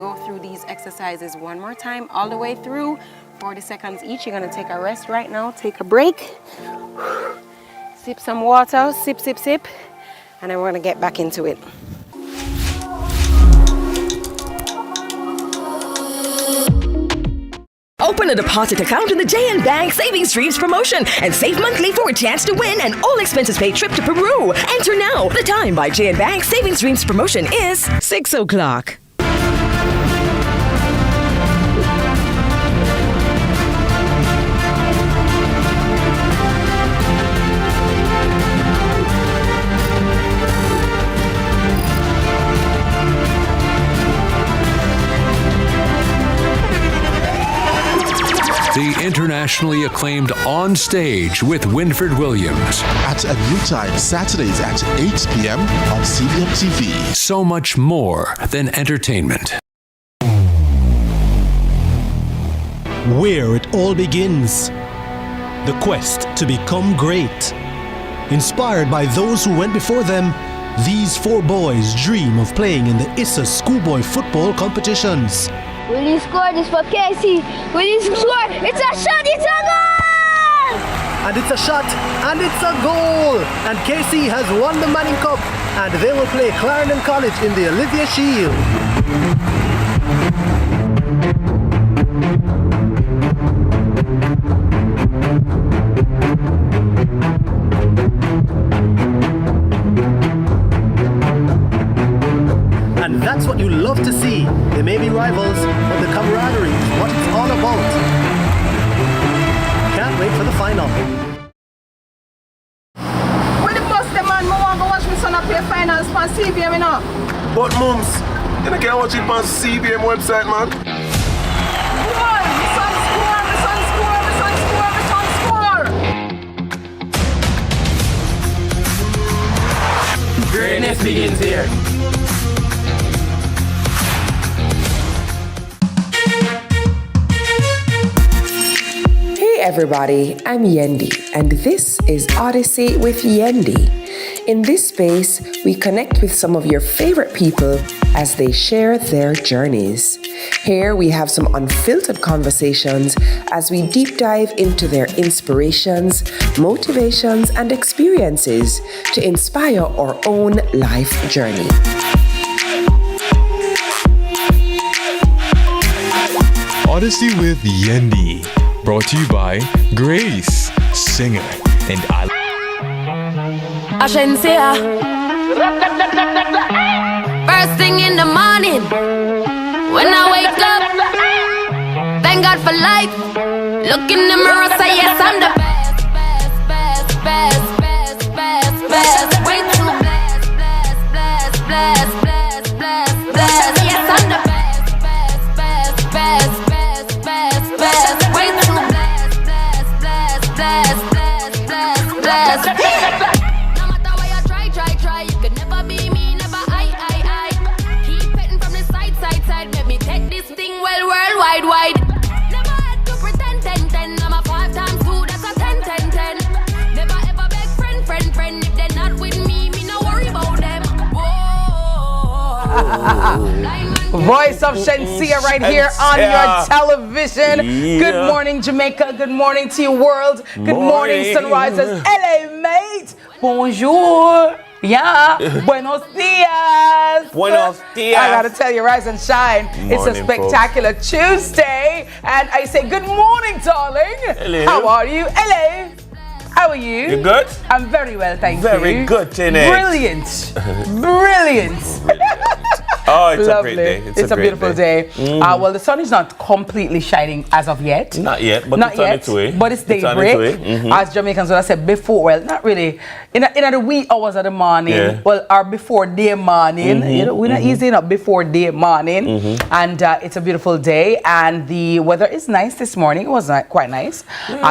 Go through these exercises one more time, all the way through, 40 seconds each. You're gonna take a rest right now, take a break, sip some water, sip, sip, sip, and then we're gonna get back into it. Open a deposit account in the JN Bank Savings Streams promotion and save monthly for a chance to win an all-expenses paid trip to Peru. Enter now. The time by JN Bank Savings Streams promotion is 6 o'clock. The internationally acclaimed On Stage with Winford Williams. At a new time, Saturdays at 8 p.m. on CVM TV. So much more than entertainment. Where it all begins. The quest to become great. Inspired by those who went before them, these four boys dream of playing in the ISSA schoolboy football competitions. Will he score this for Casey? Will he score? It's a shot! It's a goal! And it's a shot, and it's a goal! And Casey has won the Manning Cup, and they will play Clarendon College in the Olivia Shield. And that's what you love to see. They may be rivals, but the camaraderie is what it's all about. Can't wait for the final. When the bus the man, I want to watch my son play finals for CVM, you know. But mums, you can't watch it on CVM website, man. Come on, my son score, my son score, my son score, my son score. Greatness begins here. Hey everybody, I'm Yendi, and this is Odyssey with Yendi. In this space, we connect with some of your favorite people as they share their journeys. Here we have some unfiltered conversations as we deep dive into their inspirations, motivations, and experiences to inspire our own life journey. Odyssey with Yendi. Brought to you by Grace, singer, and Ashensia. First thing in the morning, when I wake up, thank God for life. Look in the mirror, say yes, I'm the best, best, best, best, best, best, best. Way too blessed, blessed, blessed, blessed, blessed, blessed, blessed. Yes, I'm the best, best, best, best, best, best, best. Way too blessed, blessed, blessed, blessed, blessed, blessed, blessed. No matter what you try, you could never be me, never I. Keep petting from the side, make me take this thing well, worldwide, wide. Never had to pretend, 10. I'm a 5 times 2, that's a 10. Never ever beg friend. If they're not with me, no worry about them. Whoa. Voice of Shensia right here on your television. Yeah. Good morning, Jamaica. Good morning to your world. Good morning, Sunrisers. LA, mate. Bonjour. Yeah. Buenos dias. Buenos dias. I gotta tell you, rise and shine. It's a spectacular Tuesday. And I say, good morning, darling. Hello. How are you? LA. How are you? You good? I'm very well, thank you. Very good, Jeanette. Brilliant. Brilliant. Oh, it's Lovely. a great day. It's a beautiful day. Well, the sun is not completely shining as of yet. Not yet, but not it's on yet, its way. but it's daybreak. As Jamaicans would have said before, well, not really. In the wee hours of the morning, well, or before day morning. You know, we're not easy enough before day morning. And it's a beautiful day. And the weather is nice this morning. It was quite nice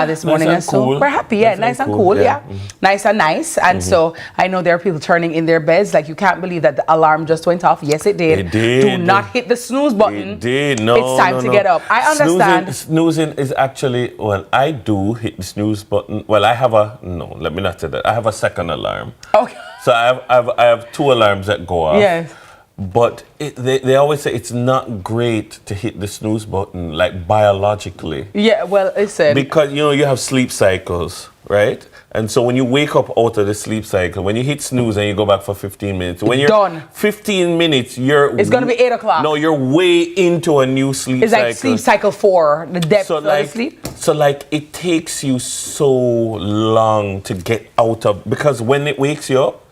this morning. Nice and so cool. we're happy. Yeah, nice and cool. Yeah. Nice and nice. And so I know there are people turning in their beds. Like, you can't believe that the alarm just went off. Yes, it did. It did. Do not hit the snooze button. It did. No, it's time to get up. I understand. Snoozing is actually, well, I do hit the snooze button. Well, I have let me not say that. I have a second alarm. Okay. So I have 2 alarms that go off. Yes. But they always say it's not great to hit the snooze button, like biologically. Yeah, well, listen. Because, you know, you have sleep cycles, right? And so when you wake up out of the sleep cycle, when you hit snooze and you go back for 15 minutes, when you're done. 15 minutes, it's going to be 8 o'clock. No, you're way into a new sleep cycle. It's like sleep cycle 4, the depth of the sleep. So like it takes you so long to get out of, because when it wakes you up,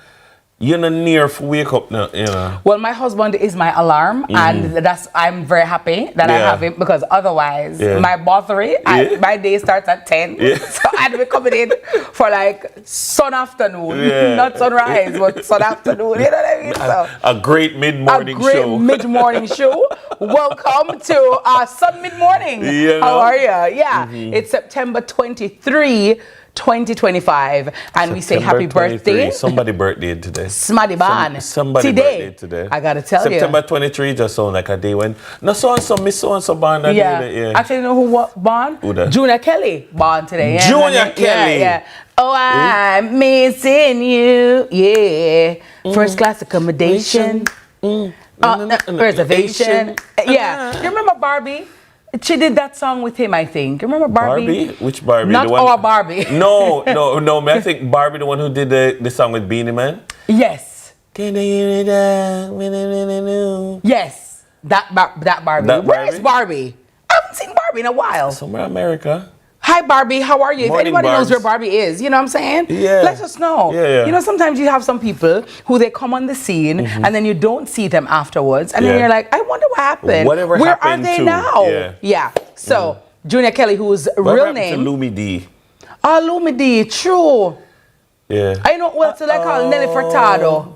you're not near for wake up now, you know. Well, my husband is my alarm, and I'm very happy that I have him, because otherwise, my battery, my day starts at 10. So I'd be coming in for like sun afternoon, not sunrise, but sun afternoon. You know what I mean? So, a great mid-morning show. A great mid-morning show. Welcome to Sun Mid-Morning. You know? How are you? Yeah, it's September 23. 2025, and we say happy birthday. Somebody birthday today. Smaddy Ban. Somebody birthday today. I gotta tell you. September 23 just sounds like a day when Miss so born that day. Actually, you know who born? Who that? Junior Kelly born today. Yeah, Junior Kelly. Yeah. Oh, I'm missing you. Yeah. First class accommodation. Reservation. Yeah. You remember Barbie? She did that song with him, I think. Remember Barbie? Which Barbie? Not our Barbie. No. I think Barbie, the one who did the song with Beanie Man. Yes. Yes. That Barbie. Where is Barbie? I haven't seen Barbie in a while. Somewhere in America. Hi, Barbie. How are you? Morning, if anybody Barbs. knows where Barbie is, you know what I'm saying? Yeah. Let us know. Yeah. You know, sometimes you have some people who they come on the scene and then you don't see them afterwards. And then you're like, I wonder what happened. Whatever where happened are they to? now? Yeah. So, Junior Kelly, whose real name... to Lumi D? Oh, Lumi D. True. Yeah. I know what to call Nelly Furtado.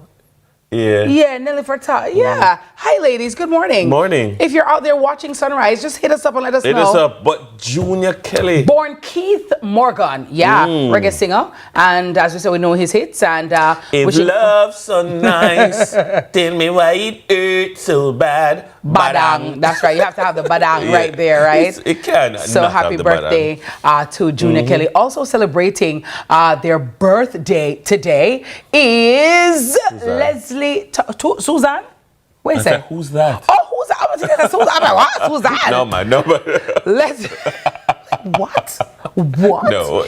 Yeah. Yeah, Nelly Furtado. Yeah. Hi, ladies. Good morning. Morning. If you're out there watching Sunrise, just hit us up and let us know. Hit us up. But Junior Kelly. Born Keith Morgan. Yeah. Reggae singer. And as we said, we know his hits. And if love's so nice, tell me why it hurts so bad. Badang. That's right. You have to have the badang right there, right? It can. So happy birthday to Junior Kelly. Also celebrating their birthday today is Leslie Susan. Wait a second. Who's that? Oh, who's that? I'm thinking that's Susan. I'm like, what? Who's that? No, man. No, man. What?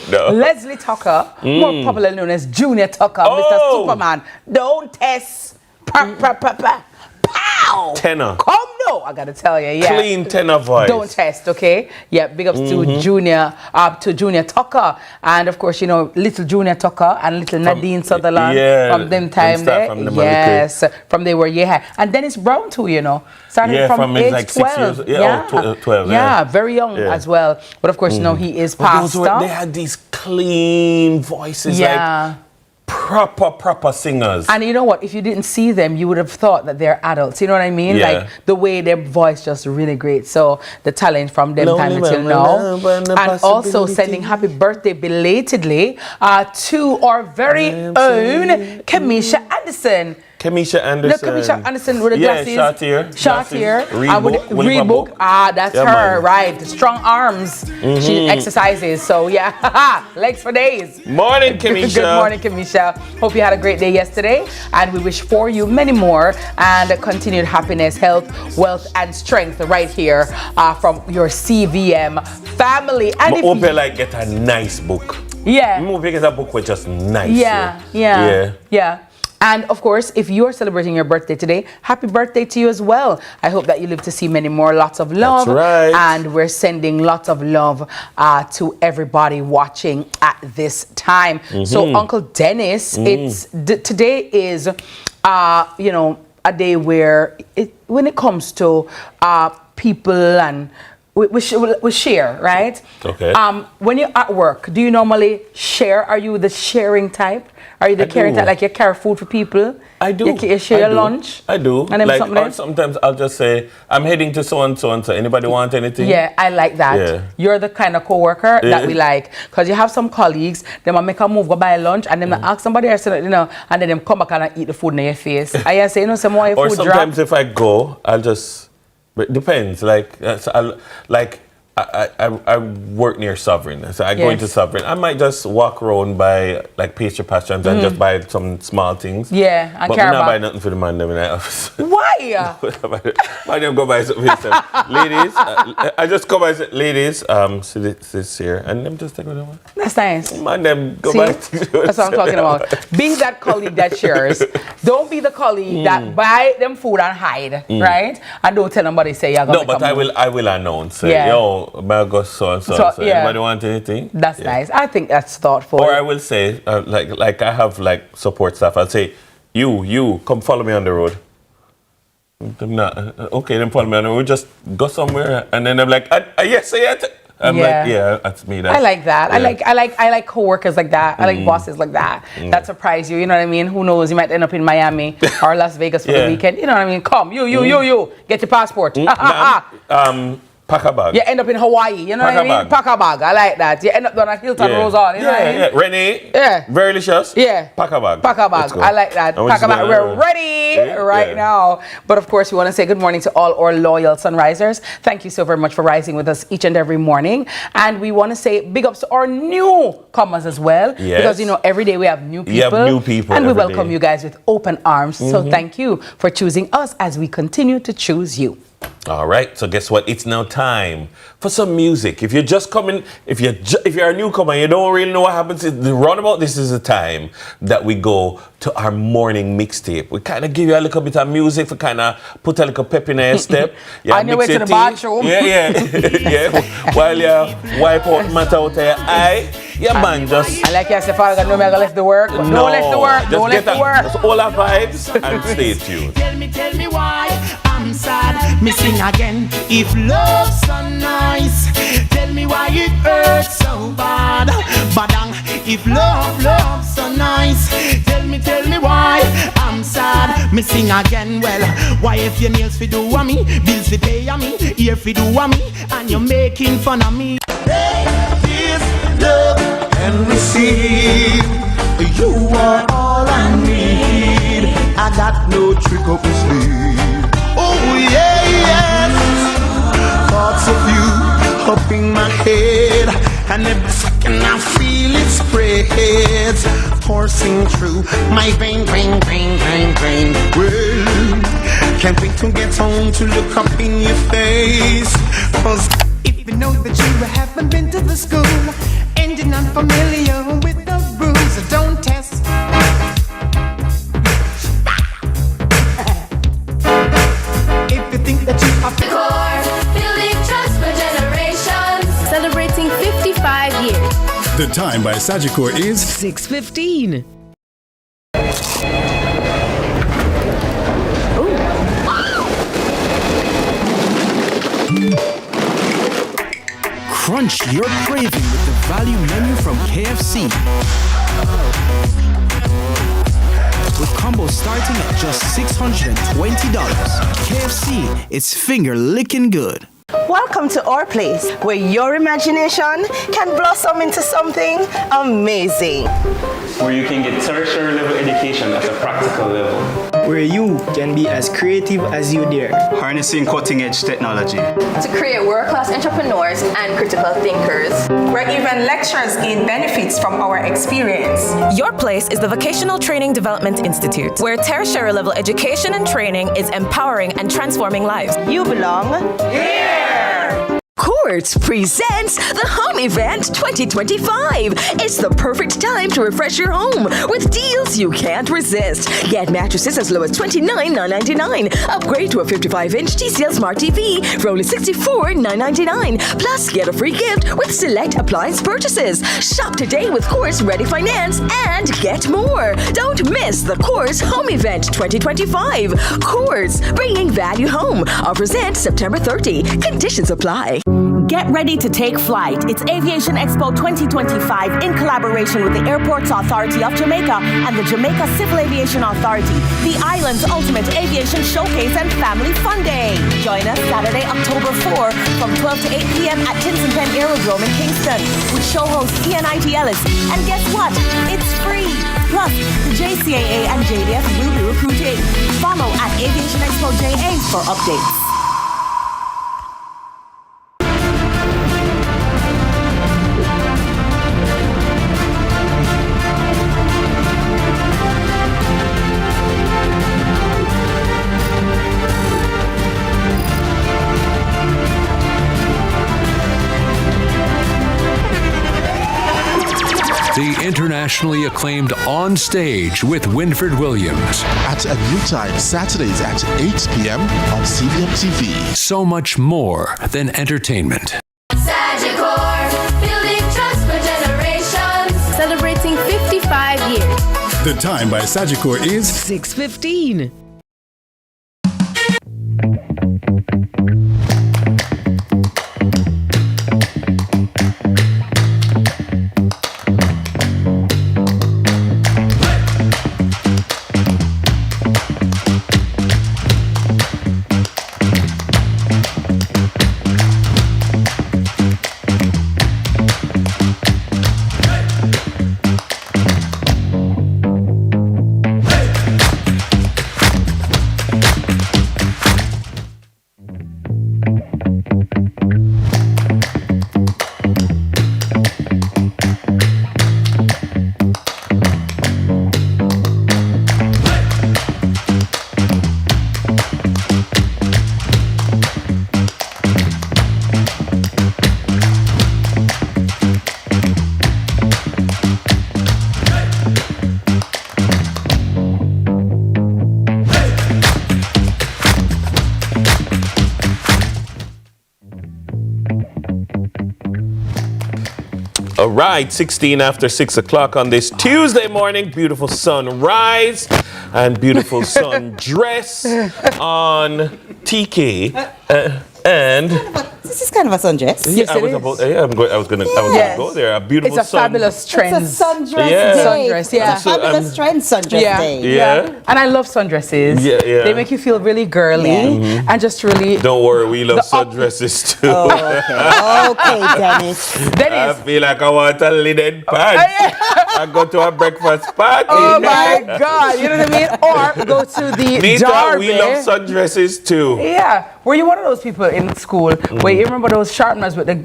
No. Leslie Tucker, more popularly known as Junior Tucker, Mr. Superman. Don't test. Pow! Tenor. Come no, I gotta tell you, yeah. Clean tenor voice. Don't test, okay? Yeah, big ups to Junior Tucker, and of course, you know, little Junior Tucker and little Nadine Sutherland from them time there. Yes, from they were and Dennis Brown too, you know, started from age like 12. 6 years. 12. Yeah, very young as well. But of course, you know, he is pastor. They had these clean voices, like proper singers. And you know what? If you didn't see them, you would have thought that they're adults. You know what I mean? Yeah. Like the way their voice just really great. So the talent from them time until now. And also sending happy birthday belatedly to our very own Kamisha Anderson. Kemisha Anderson. No, Kemisha Anderson with the glasses. Short here. Reebok. That's her, man. Right. Strong arms. She exercises. So, yeah. Legs for days. Morning, Kemisha. Good morning, Kemisha. Hope you had a great day yesterday. And we wish for you many more and continued happiness, health, wealth, and strength right here from your CVM family. And if you like get a nice book. Yeah. Maybe get a book with just nice. Yeah. And of course, if you're celebrating your birthday today, happy birthday to you as well. I hope that you live to see many more. Lots of love. That's right. And we're sending lots of love to everybody watching at this time. So Uncle Dennis, today is, you know, a day where when it comes to people and we share, right? Okay. When you're at work, do you normally share? Are you the sharing type? Are you the caring type? Like you carry food for people? I do. You share your lunch? I do. And then or sometimes I'll just say, I'm heading to so-and-so and so. Anybody want anything? Yeah, I like that. Yeah. You're the kind of co-worker that we like. Because you have some colleagues, they might make a move, go buy lunch, and then ask somebody else, you know, and then them come back and eat the food in your face. I say, you know, some more food Or sometimes if I go, I'll just... But it depends. Like I work near Sovereign, so I go into Sovereign. I might just walk around by like pastry passions and just buy some small things. Yeah, and but I'm not buy nothing for the man them in the office. Why? Why them go buy something? Ladies, I just come and say, ladies, see this here, and them just take it over. That's nice. Man, them go buy. That's what I'm talking about. Be that colleague that shares. Don't be the colleague that buy them food and hide, right? And don't tell nobody say you're gonna. No, but I will announce. Yo, my go so and so. Anybody want anything? That's nice. I think that's thoughtful. Or I will say, like I have like support staff. I'll say, you come follow me on the road. I'm not okay. Then follow me on the road. Just go somewhere, and then I'm like, yes, say it. I'm like, yeah, that's me. I like that. Yeah. I like coworkers like that. I like bosses like that. That surprise you. You know what I mean? Who knows? You might end up in Miami or Las Vegas for the weekend. You know what I mean? Come, you. Get your passport. Pack a bag. You end up in Hawaii. You know what I mean? Pack a bag. I like that. You end up down at Hilton Rosal. You know what I mean? Yeah. Renee. Yeah. Very delicious. Yeah. Pack a bag. Pack a bag. I like that. Pack a bag. We're ready now. But of course, we want to say good morning to all our loyal Sunrisers. Thank you so very much for rising with us each and every morning. And we want to say big ups to our newcomers as well. Yes. Because, you know, every day we have new people. You have new people. And we welcome you guys with open arms. So thank you for choosing us as we continue to choose you. All right, so guess what? It's now time for some music. If you're just coming, if you're a newcomer, you don't really know what happens. The roundabout, this is the time that we go to our morning mixtape. We kind of give you a little bit of music for kind of put a little pep in your step. On your way to the bathroom. Yeah. While you wipe out matter out of your eye. Yeah, man, just... I like you said, Father God, no matter left the work. Don't left the work. Don't left the work. Just all our vibes and stay tuned. Tell me why I'm sad, missing again. If love's so nice, tell me why it hurts so bad. Badang, if love's so nice, tell me why I'm sad, missing again. Well, why if your nails fi do a me, bills fi pay a me, ear fi do a me, and you're making fun of me. This love and receive, you are all I need. I got no trick up my sleeve. Oh yes, thoughts of you up in my head, and every second I feel it spreads, coursing through my vein. Well, can't wait to get home to look up in your face. 'Cause if you know that you haven't been to the school and you're not familiar with the rules, don't test. Think that you are building trust for generations, celebrating 55 years. The time by Sagicor is 6:15. Crunch your craving with the value menu from KFC. With combos starting at just $620. KFC, it's finger licking good. Welcome to our place, where your imagination can blossom into something amazing. Where you can get tertiary level education at a practical level. Where you can be as creative as you dare. Harnessing cutting-edge technology. To create world-class entrepreneurs and critical thinkers. Where even lecturers gain benefits from our experience. Your place is the Vocational Training Development Institute, where tertiary level education and training is empowering and transforming lives. You belong here! Courts presents the Home Event 2025. It's the perfect time to refresh your home with deals you can't resist. Get mattresses as low as $29,999. Upgrade to a 55-inch TCL Smart TV for only $64,999. Plus, get a free gift with select appliance purchases. Shop today with Courts Ready Finance and get more. Don't miss the Courts Home Event 2025. Courts, bringing value home. Offers end September 30. Conditions apply. Get ready to take flight. It's Aviation Expo 2025 in collaboration with the Airports Authority of Jamaica and the Jamaica Civil Aviation Authority, the island's ultimate aviation showcase and family fun day. Join us Saturday, October 4 from 12 to 8 p.m. at Tinson Penn Aerodrome in Kingston with show host Ian I.T. Ellis. And guess what? It's free. Plus, the JCAA and JDF will be recruiting. Follow at Aviation Expo JA for updates. The internationally acclaimed On Stage with Winfred Williams. At a new time, Saturdays at 8 p.m. on CVM TV. So much more than entertainment. Building trust for generations. Celebrating 55 years. The time by Sagicor is 6:15. All right, 16 after 6 o'clock on this Tuesday morning. Beautiful sunrise and beautiful sundress on TK and. This is kind of a sundress. Yes, I was going to go there. A beautiful It's a fabulous trend. It's a sundress Yeah. day. Sundress, yeah. It's a fabulous trend, sundress day. Yeah. And I love sundresses. Yeah. They make you feel really girly and just really. Don't worry, we love sundresses too. Oh, okay, Dennis. I feel like I want a linen pants. I go to a breakfast party. Oh my God, you know what I mean? Or go to the Nita, Derby. we love sundresses too. Yeah. Were you one of those people in school where you remember those sharpeners with the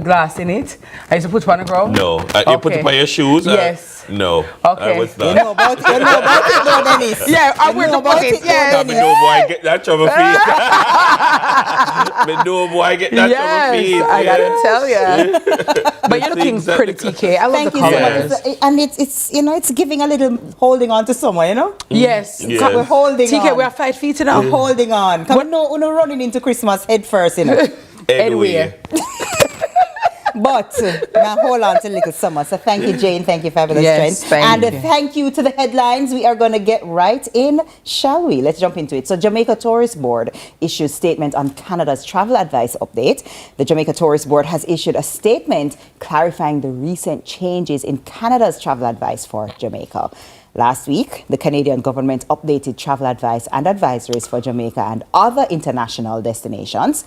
glass in it? I used to put one on the ground? No. You put it on your shoes? Yes. No. Okay. I was not. You know about it, though, Dennis. Yeah, I wear the bucket. I know boy get that trouble feet. Me know boy get that trouble feet. I gotta tell you. But you're looking pretty, TK. I love Thank the you so colors. much. And it's it's giving a little holding on to someone, you know? Yes. We're holding on. TK, we are 5 feet now. We're holding on. We're not running into Christmas head first, you know? Anyway. But now hold on to little summer. So thank you, Jane. Thank you, Fabulous Yes, Trend. thank And you. thank you to the headlines. We are going to get right in, shall we? Let's jump into it. So Jamaica Tourist Board issues statement on Canada's travel advice update. The Jamaica Tourist Board has issued a statement clarifying the recent changes in Canada's travel advice for Jamaica. Last week, the Canadian government updated travel advice and advisories for Jamaica and other international destinations.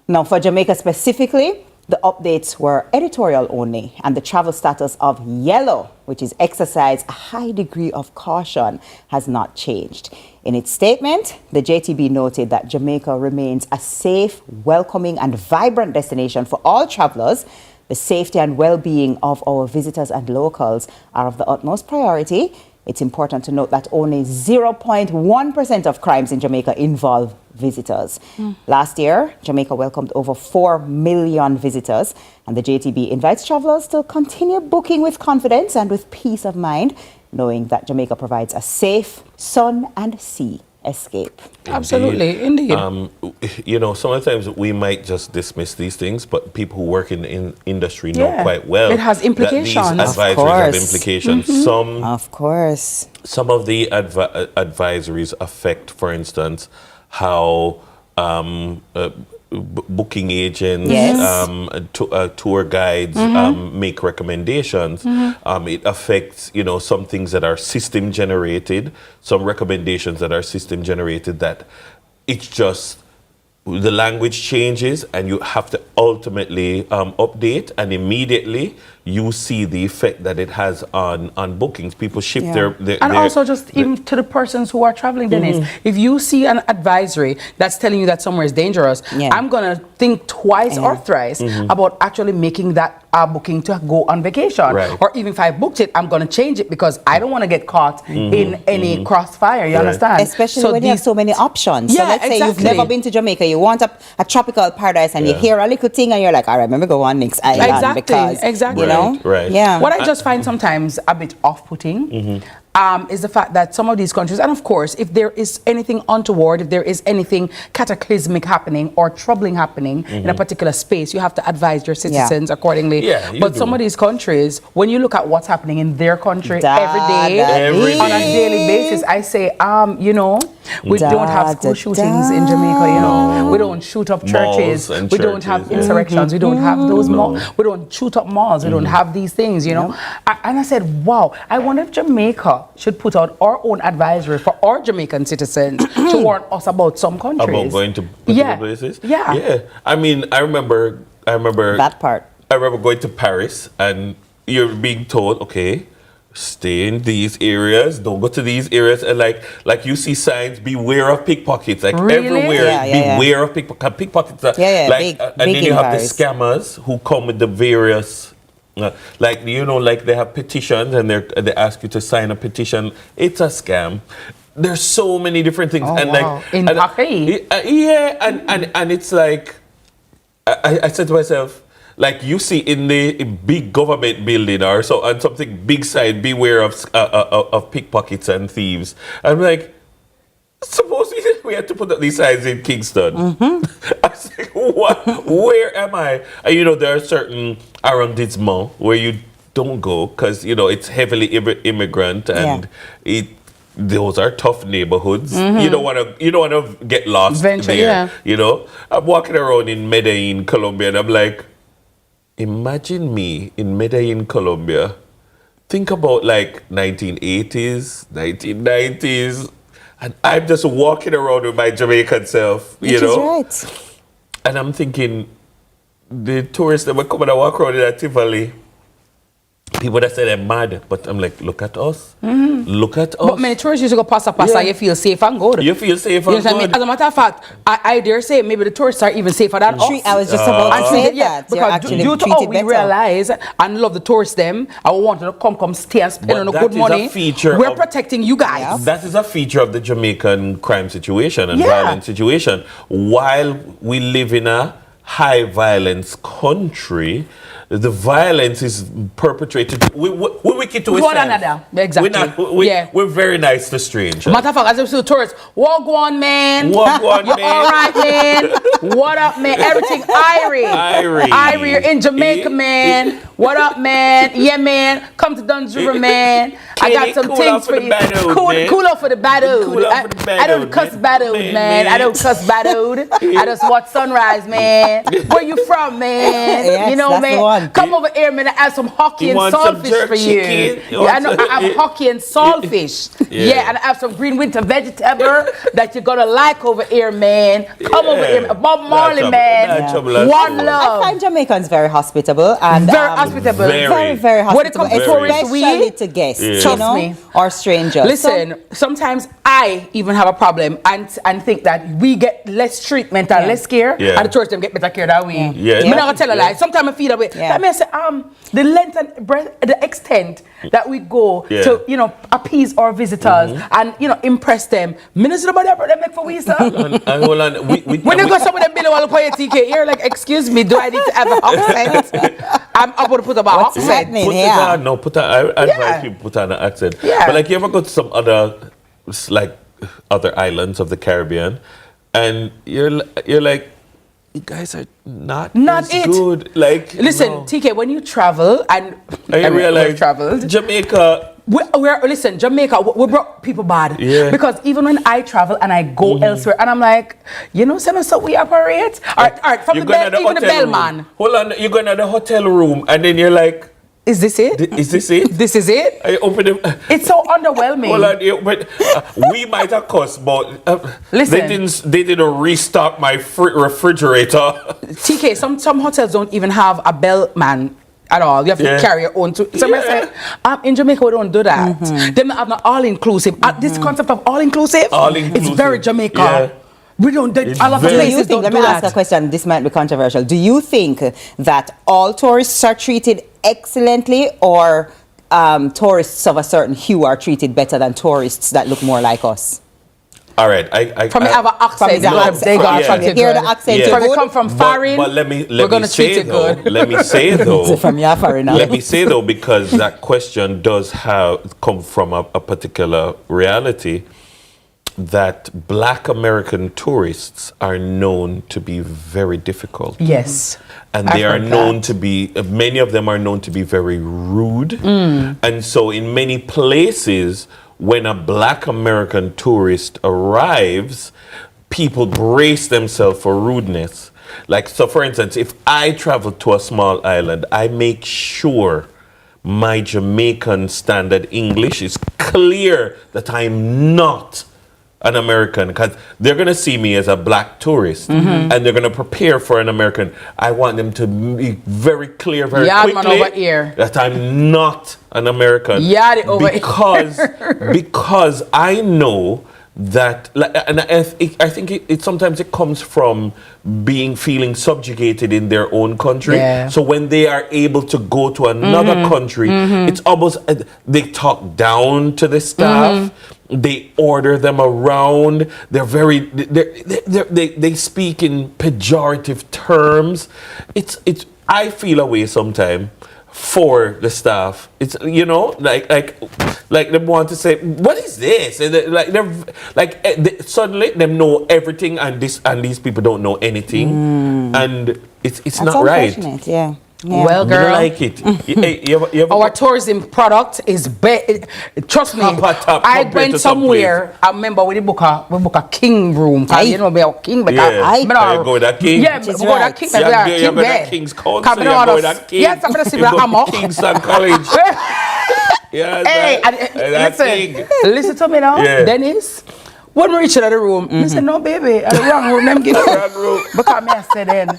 Now, for Jamaica specifically, the updates were editorial only, and the travel status of yellow, which is exercise a high degree of caution, has not changed. In its statement, the JTB noted that Jamaica remains a safe, welcoming, and vibrant destination for all travelers. The safety and well-being of our visitors and locals are of the utmost priority. It's important to note that only 0.1% of crimes in Jamaica involve visitors. Last year, Jamaica welcomed over 4 million visitors, and the JTB invites travelers to continue booking with confidence and with peace of mind, knowing that Jamaica provides a safe sun and sea escape. Absolutely, indeed. You know, sometimes we might just dismiss these things, but people who work in the industry know quite well It has implications. that these advisories have implications. Some of the advisories affect, for instance, how booking agents, tour guides make recommendations. It affects, you know, some things that are system generated, some recommendations that are system generated that it's just the language changes and you have to ultimately update, and immediately you see the effect that it has on bookings. People shift their also just even to the persons who are traveling, Dennis. If you see an advisory that's telling you that somewhere is dangerous, I'm going to think twice or thrice about actually making that booking to go on vacation. Or even if I booked it, I'm going to change it because I don't want to get caught in any crossfire. You understand? Especially when you have so many options. So let's say you've never been to Jamaica, you want a tropical paradise, and you hear a little thing and you're like, all right, let me go on next island because you know? Right. Yeah. What I just find sometimes a bit off-putting is the fact that some of these countries, and of course, if there is anything untoward, if there is anything cataclysmic happening or troubling happening in a particular space, you have to advise your citizens accordingly. Yeah, but some of these countries, when you look at what's happening in their country every day, on a daily basis, I say, you know, we don't have school shootings in Jamaica, you know. We don't shoot up churches. We don't have insurrections. We don't have those malls. We don't shoot up malls. We don't have these things, you know. And I said, wow, I wonder if Jamaica should put out our own advisory for our Jamaican citizens to warn us about some countries. About going to particular places? Yeah. I mean, I remember that part. I remember going to Paris and you're being told, okay, stay in these areas, don't go to these areas, and like you see signs, beware of pickpockets, like everywhere, beware of pickpockets. Like, and then you have the scammers who come with the various. Like, you know, like they have petitions and they ask you to sign a petition. It's a scam. There's so many different things. Oh, and wow. like In Paris? And it's like I said to myself, like you see in the big government building or so on something big sign, beware of pickpockets and thieves. I'm like, supposedly we had to put up these signs in Kingston. I was like, what? Where am I? And you know, there are certain arrondissements where you don't go because, you know, it's heavily immigrant and those are tough neighborhoods. You don't want to get lost there. You know, I'm walking around in Medellin, Colombia, and I'm like, imagine me in Medellin, Colombia. Think about like 1980s, 1990s. And I'm just walking around with my Jamaican self, you know. Right. And I'm thinking, the tourists that were coming and walk around in that Tivoli, people that say they're mad, but I'm like, look at us. Look at us. But many tourists used to go passa, you feel safe and good. You feel safe and good. As a matter of fact, I dare say maybe the tourists are even safer than us. I was just about to say that. Because due to how we realize and love the tourists them, I want to come stay and spend on good money. We're protecting you guys. That is a feature of the Jamaican crime situation and violence situation. While we live in a high violence country, the violence is perpetrated. We're wicked to one another. Exactly. We're very nice to strangers. Matter of fact, as I see the tourists, walk on, man. Walk on, man. All right, man. What up, man? Everything Irie. You're in Jamaica, man. What up, man? Yeah, man. Come to Duns River, man. I got some things for you. Cool off for the bad dude. I don't cuss bad dude, man. I don't cuss bad dude. I just watch sunrise, man. Where you from, man? Yes, you know, man. one. Come over here, man. I have some hockey and saltfish for you. Yeah, I know. I have hockey and saltfish. Yeah, and I have some green winter vegetable that you're gonna like over here, man. Come over here, Bob Marley, man. One love. I find Jamaicans very hospitable and very hospitable. Very, very hospitable. When it comes to tourists, especially to guests, trust me, or strangers. Listen, sometimes I even have a problem and think that we get less treatment and less care, and the tourists them get better care than we. I'm not gonna tell a lie. Sometimes I feel that way. I mean, I say, the length and breadth, the extent that we go to, you know, appease our visitors and, you know, impress them. Minister about that, they make for we, sir. When you go some of them below all the TK, you're like, excuse me, do I need to have an accent? I'm about to put up an accent. I advise people put on an accent. But like, you ever go to some other, like, other islands of the Caribbean, and you're like, you guys are not good. Like, listen, TK, when you travel and I realize traveled Jamaica. Listen, Jamaica, we brought people bad. Because even when I travel and I go elsewhere, and I'm like, you know, so we operate. All right, from even the bellman. Hold on, you go into the hotel room, and then you're like, is this it? Is this it? This is it? I open it. It's so underwhelming. Hold on, but we might have cost, but listen, they didn't restock my refrigerator. TK, some hotels don't even have a bellman at all. You have to carry your own. Somebody said, in Jamaica, we don't do that. They have an all-inclusive. This concept of all-inclusive, it's very Jamaica. We don't. A lot of places don't do that. Let me ask a question. This might be controversial. Do you think that all tourists are treated excellently, or tourists of a certain hue are treated better than tourists that look more like us? All right, From have an accent, they got from you hear the accent. Yeah. From you come from foreign, but let me we're gonna treat say it good. Let me say though. From your foreigner. Let me say though, because that question does come from a particular reality, that Black American tourists are known to be very difficult. Yes. And they are known to be, many of them are known to be very rude. And so in many places, when a Black American tourist arrives, people brace themselves for rudeness. Like, so for instance, if I travel to a small island, I make sure my Jamaican standard English is clear that I'm not an American, because they're going to see me as a Black tourist and they're going to prepare for an American. I want them to be very clear, very quickly that I'm not an American. Because I know that, and I think it sometimes it comes from feeling subjugated in their own country. So when they are able to go to another country, it's almost they talk down to the staff. They order them around. They're they speak in pejorative terms. I feel a way sometimes for the staff. It's like they want to say, what is this? And suddenly they know everything, and these people don't know anything, and it's not right. Yeah. Well, girl, I don't like it. Our tourism product is trust me. I went somewhere. I remember we book a king room. You know, we have king. But I go with that king. Yeah, we go that king. You go that king's council. You go with that king. Yes, I'm gonna see that. Kingston College. Yes. Hey, listen to me now, Dennis. When we reach the room, I said, no, baby, at the wrong room, them give wrong room. Because I said then,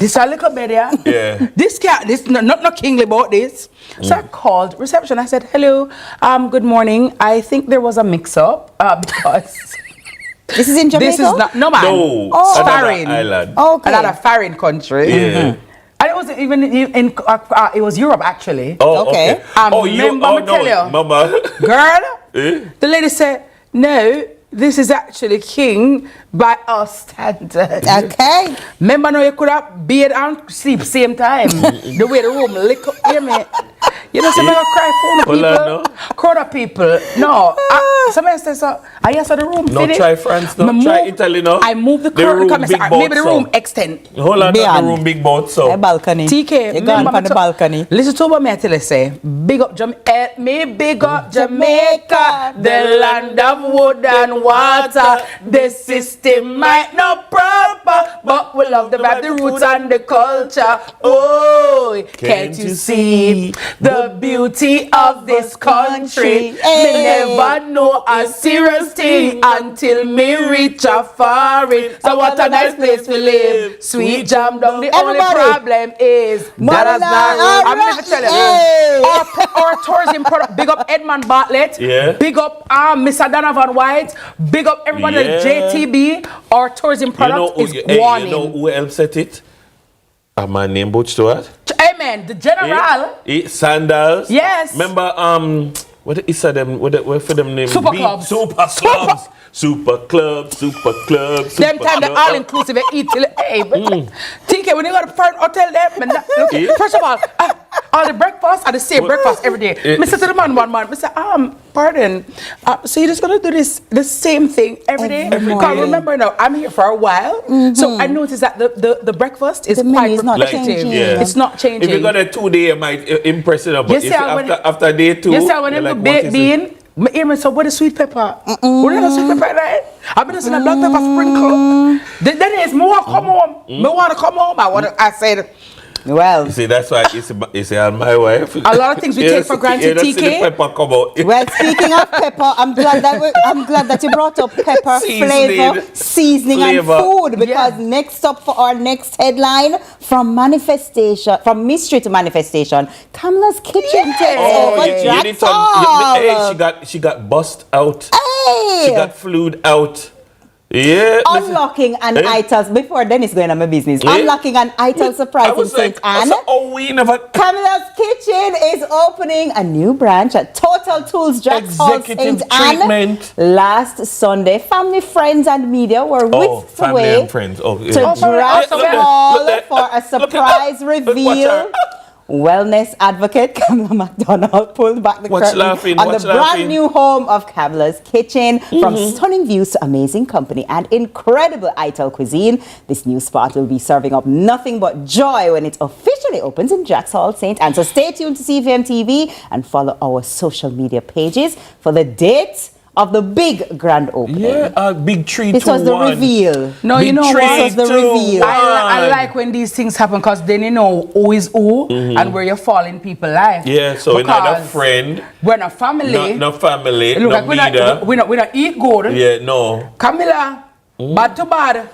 this a little bit there. Yeah. This not kingly about this. So I called reception. I said, hello, good morning. I think there was a mix-up because this is in Jamaica. This is not man. No, foreign island. Okay. Another foreign country. Yeah. And it wasn't even in it was Europe actually. Oh, okay. Tell you, Mama. Girl, the lady said, no, this is actually king by our standards. Okay. Remember now you could have bed and sleep same time. The way the room lick up, hear me? You know, somebody cry for the people, crowd of people. No, somebody says so. I saw the room. No, try France, no, try Italy, no. I moved the curtain, maybe the room extend. Hold on, the room big boat, so. A balcony. TK, you gone on the balcony. Listen to what me tell you say. Big up big up Jamaica, the land of wood and water. The system might not proper, but we love the vibe, the roots and the culture. Oh, can't you see the beauty of this country? Me never know a serious thing until me reach a foreign. So what a nice place to live. Sweet jam down. The only problem is that is not. I'm going to tell you. Our tourism product. Big up Edmund Bartlett. Yeah. Big up Mr. Donovan White. Big up everyone at JTB. Our tourism product is warning. You know who else said it? A man named Butch Stewart. Amen. The general. Sandals. Yes. Remember, what is them? What for them name? Super clubs. Super clubs. Them time the all inclusive eat till TK when you go to foreign hotel there, first of all, all the breakfast are the same breakfast every day. Mr. to the man one man, Mr. Pardon. So you're just gonna do the same thing every day? Because remember now, I'm here for a while, so I noticed that the breakfast is quite repetitive. It's not changing. If you got a 2 day, it might impress it, but after day 2, yes, when you baked bean. I hear so what is sweet pepper? What is sweet pepper, right? I've been seeing a black pepper sprinkle. Then it's more come home. Me want to come home. I said, well. You see, that's why you say I'm my wife. A lot of things we take for granted, TK. The pepper come out. Well, speaking of pepper, I'm glad that you brought up pepper, flavor, seasoning, and food. Because next up for our next headline, from mystery to manifestation, Kamala's kitchen takes over Jackson. She got bust out. Hey. She got flued out. Unlocking an ITAL, before Dennis going on my business, unlocking an ITAL surprise in St. Anne. Camilla's Kitchen is opening a new branch at Total Tools Jacks Hall, St. Anne. Last Sunday, family, friends, and media were whisked away to Drax Hall for a surprise reveal. Wellness advocate Camilla McDonald pulled back the curtain on the brand new home of Camilla's Kitchen. From stunning views to amazing company and incredible ITAL cuisine, this new spot will be serving up nothing but joy when it officially opens in Jacks Hall, St. Anne. So stay tuned to CVM TV and follow our social media pages for the date of the big grand opening. Big 3, 2, 1. This was the reveal. No, big you know what? This was the reveal. I like when these things happen because then you know who is who and where you fall in people's life. Yeah, so we're not a friend. We're not family. No family. Look, no like leader. We don't eat good. Yeah, no. Camilla, bad to bad.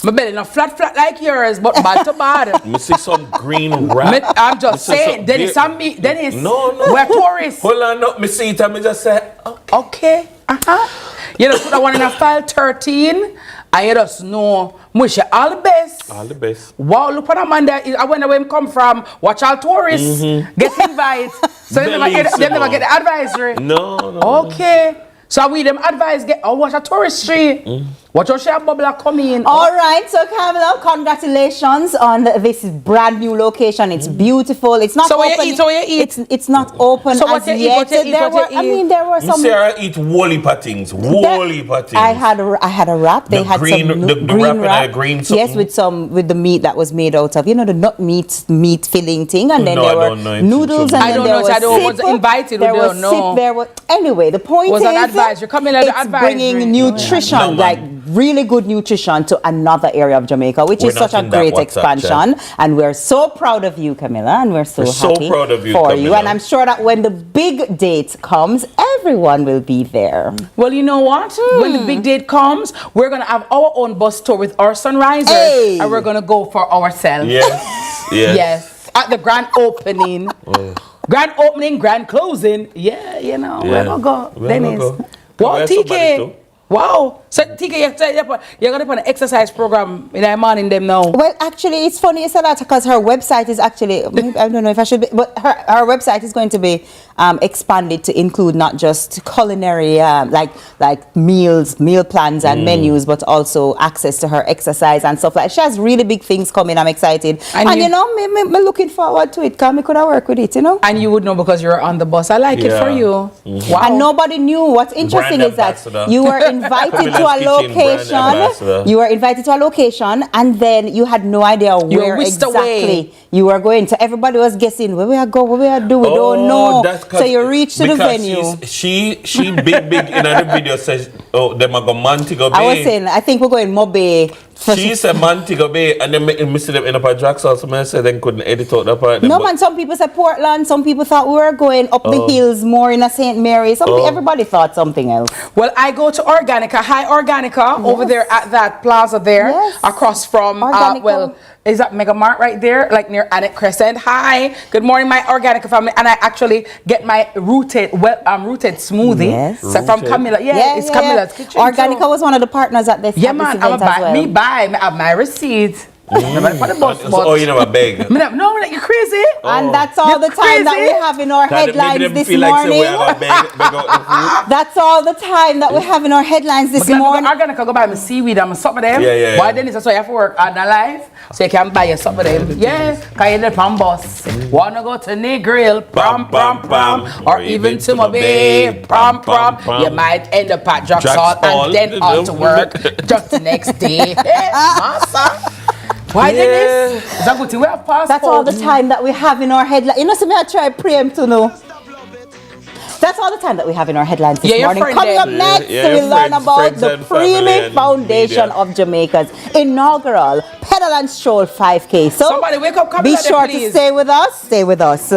My belly not flat like yours, but bad to bad. Me see some green wrap. I'm just saying, Dennis and me, Dennis. No. We're tourists. Hold on, no. Me see it and me just say, okay. You know, put that one in a file 13. I just know, wish you all the best. All the best. Wow, look at that man there. I wonder where him come from. Watch all tourists. Get invited. So they never get the advisory. No. Okay. So we them advise watch a tourist street. Watch out, share bubble come in. All right, so Camilla, congratulations on this brand new location. It's beautiful. It's not open. So you eat. It's not open so as yet. I mean, there were some. Sarah eat woolly things. I had a wrap. They had green, some the green wrap. Green something. Yes, with the meat that was made out of the nut meat filling thing, and then there were noodles, and then there was I was invited. There was sip. Anyway, the point is, advisor. Come in it's bringing nutrition, like really good nutrition, to another area of Jamaica, which is such a great expansion. And we're so proud of you, Camilla, and we're so happy proud of you, for Camilla. you. And I'm sure that when the big date comes, everyone will be there. Well, you know what? When the big date comes, we're going to have our own bus tour with our sunrisers, and we're going to go for ourselves. Yes. At the grand opening. Grand opening, grand closing. Yeah, you know. We're going to go. Dennis. Wow, TK. Wow. So, TK, you're going to put an exercise program in the morning them now. Well, actually, it's funny you said that because her website is actually, I don't know if I should be, but her website is going to be expanded to include not just culinary, like meals, meal plans and menus, but also access to her exercise and stuff like that. She has really big things coming. I'm excited. And you know, I'm looking forward to it because I could have worked with it, you know. And you would know because you're on the bus. I like it for you. Wow. And nobody knew. What's interesting is that you were invited to a location. You were invited to a location, and then you had no idea where exactly you were going. So everybody was guessing where we are going, what we are doing. We don't know. So you reached to the venue. She big in the video says, them are going Montego Bay. I was saying, I think we're going Mobe. She said Montego Bay, and then we see them in a Drax House. So I said they couldn't edit out that part. No, man, some people said Portland. Some people thought we were going up the hills more in a St. Mary's. Everybody thought something else. Well, I go to Organica, High Organica, over there at that plaza there, across from, is that Mega Mart right there, like near Annette Crescent? Hi, good morning, my Organica family. And I actually get my rooted smoothie from Camilla. It's Camilla's Kitchen. Organica was one of the partners at this event man, as well. I have my receipt. You never beg. No, you crazy. And that's all the time that we have in our headlines this morning. That's all the time that we have in our headlines this morning. I'm going to go buy my seaweed and some of them. Why then it's so you have to work on the life, so you can buy you some of them. Yeah, because you're the pan bus. Wanna go to Negril, or even to my bay, you might end up at Jack's Hall and then on to work just the next day. Massa. Why Dennis? Is that good to wear a passport? That's all the time that we have in our headlines. You know, I try preempt to know. That's all the time that we have in our headlines this morning. Coming up next, we'll learn about the Preemie Foundation of Jamaica's inaugural Pedal and Stroll 5K. So somebody wake up, be sure to stay with us. Stay with us.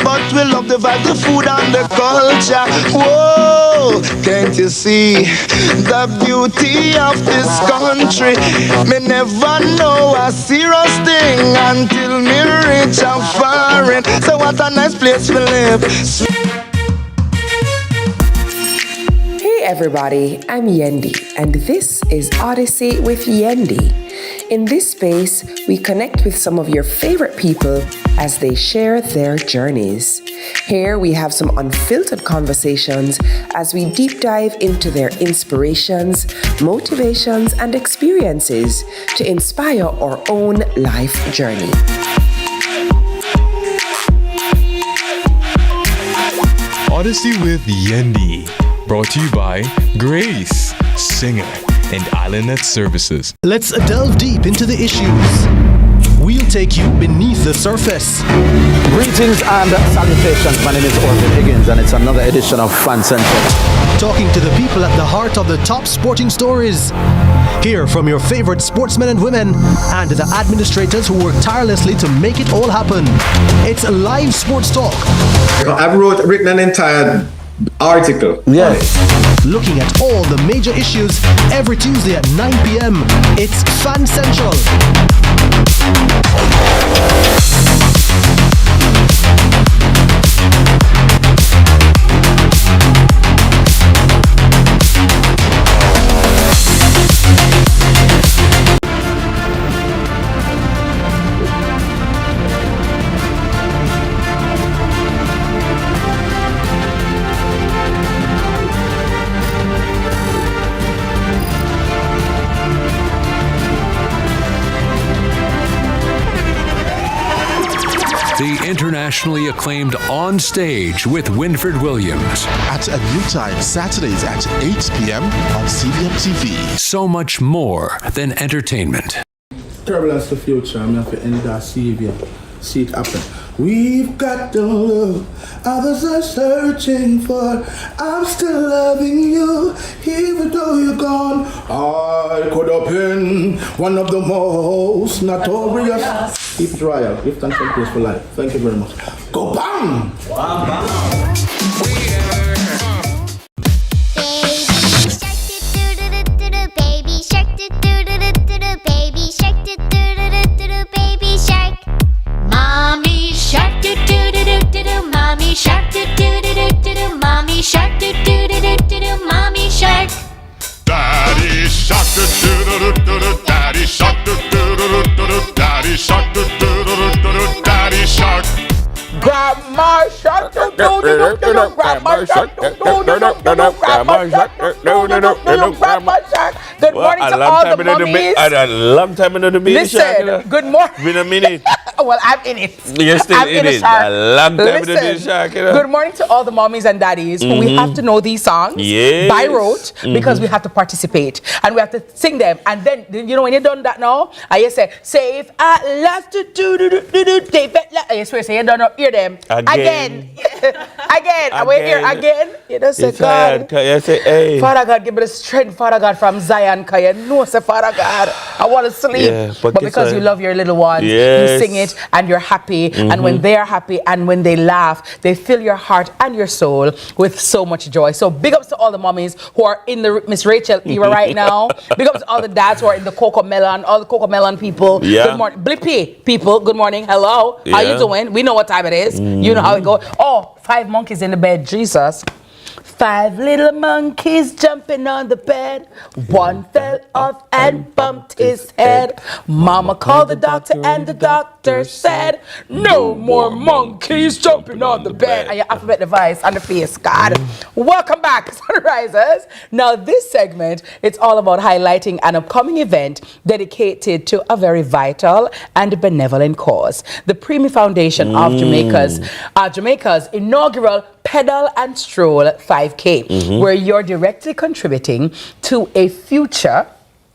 But we love the vibe, the food and the culture. Whoa, can't you see the beauty of this country? Me never know a serious thing until me reach a foreign. So what a nice place to live. Hey everybody, I'm Yendi, and this is Odyssey with Yendi. In this space, we connect with some of your favorite people as they share their journeys. Here we have some unfiltered conversations as we deep dive into their inspirations, motivations, and experiences to inspire our own life journey. Odyssey with Yendi, brought to you by Grace, Singer, and Islandnet Services. Let's delve deep into the issues. We'll take you beneath the surface. Greetings and salutations. My name is Orvin Higgins, and it's another edition of Fan Central. Talking to the people at the heart of the top sporting stories. Hear from your favorite sportsmen and women and the administrators who work tirelessly to make it all happen. It's live sports talk. I've written an entire article. Yeah. Looking at all the major issues every Tuesday at 9 p.m. It's Fan Central. The internationally acclaimed On Stage with Winfred Williams. At a new time, Saturdays at 8 p.m. on CVM TV. So much more than entertainment. Turbulence the future, I'm going to end that CVM. See it happen. We've got the love others are searching for. I'm still loving you, even though you're gone. I could have been one of the most notorious. Keep it royal. Give thanks and praise for life. Thank you very much. Go bang! Bang, bang. Mommy shark do do do do do do, mommy shark do do do do do do, mommy shark do do do do do do, mommy shark. Daddy shark do do do do do, daddy shark do do do do do, daddy shark do do do do do, daddy shark. Grandma shark do do do do do, grandma shark do do do do do, grandma shark do do do do do, grandma shark. Good morning to all the mummies. A long time in the beach. Listen, good morning. Been a minute. Well, I'm in it. You're still in it. A long time in the shark. Good morning to all the mommies and daddies who we have to know these songs by rote because we have to participate and we have to sing them. And then, you know, when you're done that now, I just say, save at last to do do do do do. I swear, say you don't hear them again. Again. I wait here again. You know, say God. You say, hey. Father God, give me the strength, Father God, from Zion. Cause you know, say Father God, I want to sleep. Yeah, but because you love your little ones, you sing it and you're happy. And when they're happy and when they laugh, they fill your heart and your soul with so much joy. So big ups to all the mommies who are in the Miss Rachel era right now. Big ups to all the dads who are in the Cocoa Melon, all the Cocoa Melon people. Yeah. Good morning. Blippy people, good morning. Hello. Yeah. How you doing? We know what time it is. You know how it goes. Oh, 5 monkeys in the bed. Jesus. 5 little monkeys jumping on the bed. One fell off and bumped his head. Mama called the doctor and the doctor said, no more monkeys jumping on the bed. And your alphabet device on the face, God. Welcome back, Sunrisers. Now this segment, it's all about highlighting an upcoming event dedicated to a very vital and benevolent cause. The Primi Foundation of Jamaica's inaugural Pedal and Stroll 5K, where you're directly contributing to a future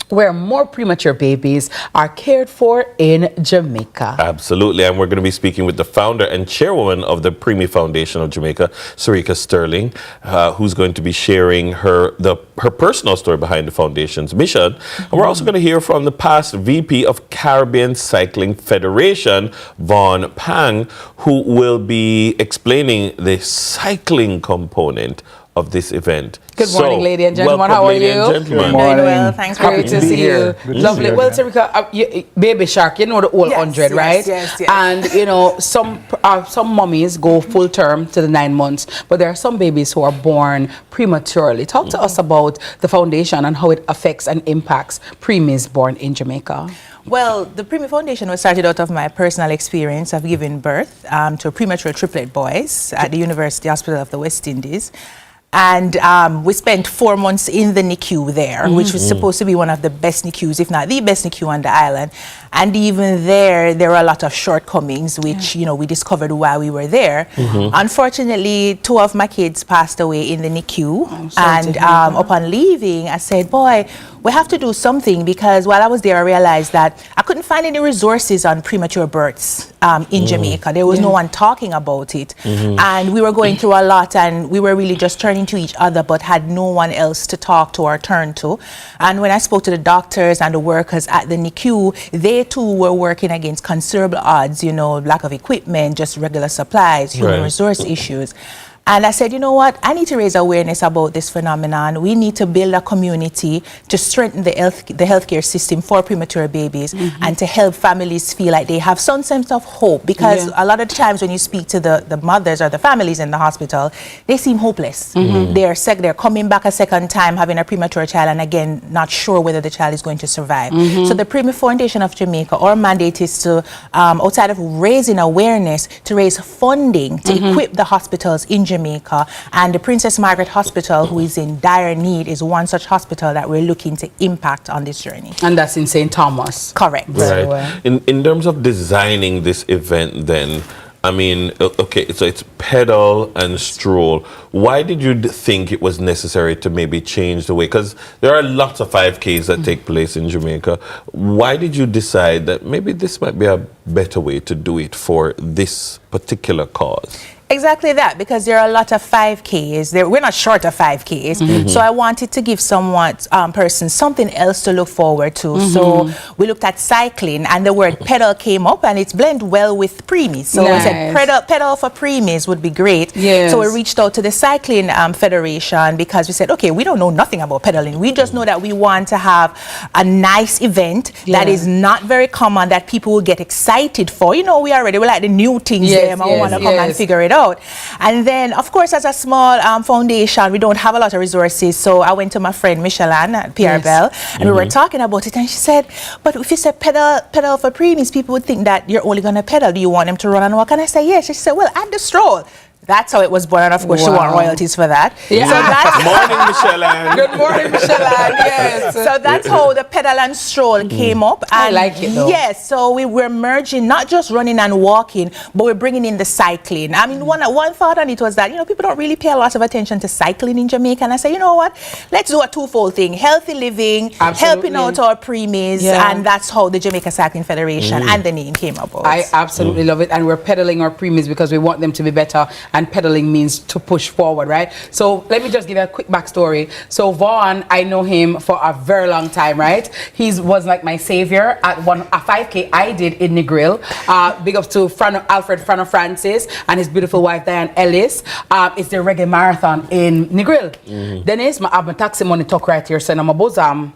where more premature babies are cared for in Jamaica. Absolutely, and we're going to be speaking with the founder and chairwoman of the Primi Foundation of Jamaica, Sarika Sterling, who's going to be sharing her personal story behind the foundation's mission. And we're also going to hear from the past VP of Caribbean Cycling Federation, Vaughn Pang, who will be explaining the cycling component of this event. Good morning, ladies and gentlemen. How are you? Good morning. Well, thanks for great to see you. Lovely. Well, Tarika, Baby Shark, you know the old 100, right? Yes. And you know some mummies go full term to the 9 months, but there are some babies who are born prematurely. Talk to us about the foundation and how it affects and impacts preemies born in Jamaica. Well, the Preemie Foundation was started out of my personal experience of giving birth to premature triplet boys at the University Hospital of the West Indies. And we spent 4 months in the NICU there, which was supposed to be one of the best NICUs, if not the best NICU on the island. And even there were a lot of shortcomings, which, you know, we discovered while we were there. Unfortunately, 2 of my kids passed away in the NICU. And upon leaving, I said, boy, we have to do something, because while I was there, I realized that I couldn't find any resources on premature births in Jamaica. There was no one talking about it. And we were going through a lot, and we were really just turning to each other, but had no one else to talk to or turn to. And when I spoke to the doctors and the workers at the NICU, they too were working against considerable odds, you know, lack of equipment, just regular supplies, human resource issues. And I said, you know what, I need to raise awareness about this phenomenon. We need to build a community to strengthen the healthcare system for premature babies and to help families feel like they have some sense of hope. Because a lot of times when you speak to the mothers or the families in the hospital, they seem hopeless. They're coming back a second time having a premature child, and again, not sure whether the child is going to survive. So the Preemie Foundation of Jamaica, our mandate is to, outside of raising awareness, to raise funding to equip the hospitals in Jamaica. And the Princess Margaret Hospital, who is in dire need, is one such hospital that we're looking to impact on this journey. And that's in St. Thomas. Correct. Right. In terms of designing this event then, I mean, okay, so it's pedal and stroll. Why did you think it was necessary to maybe change the way? Because there are lots of 5Ks that take place in Jamaica. Why did you decide that maybe this might be a better way to do it for this particular cause? Exactly that, because there are a lot of 5Ks. We're not short of 5Ks. So I wanted to give persons something else to look forward to. So we looked at cycling, and the word pedal came up, and it's blend well with preemies. So I said pedal for preemies would be great. So we reached out to the Cycling Federation, because we said, okay, we don't know nothing about pedaling. We just know that we want to have a nice event that is not very common, that people will get excited for. You know, we like the new things there, and we want to come and figure it out. And then, of course, as a small foundation, we don't have a lot of resources. So I went to my friend Micheline at PR Bell, and we were talking about it. And she said, but if you say pedal for preemies, people would think that you're only going to pedal. Do you want them to run and walk? And I said, yes. She said, well, add the stroll. That's how it was born, and of course she won royalties for that. So that's morning, Micheline. Good morning, Micheline. Yes. So that's how the pedal and stroll came up. And I like it though. Yes, so we were merging not just running and walking, but we're bringing in the cycling. I mean, one thought on it was that, you know, people don't really pay a lot of attention to cycling in Jamaica, and I said, you know what, let's do a twofold thing: healthy living, helping out our preemies, and that's how the Jamaica Cycling Federation and the name came about. I absolutely love it, and we're pedaling our preemies because we want them to be better. And pedaling means to push forward, right? So let me just give you a quick backstory. So Vaughn, I know him for a very long time, right? He was like my savior at a 5K I did in Negril. Big up to Alfred Frano Francis and his beautiful wife Diane Ellis. It's the reggae marathon in Negril. Dennis, I have my taxi money tuck right here, send on my bosom,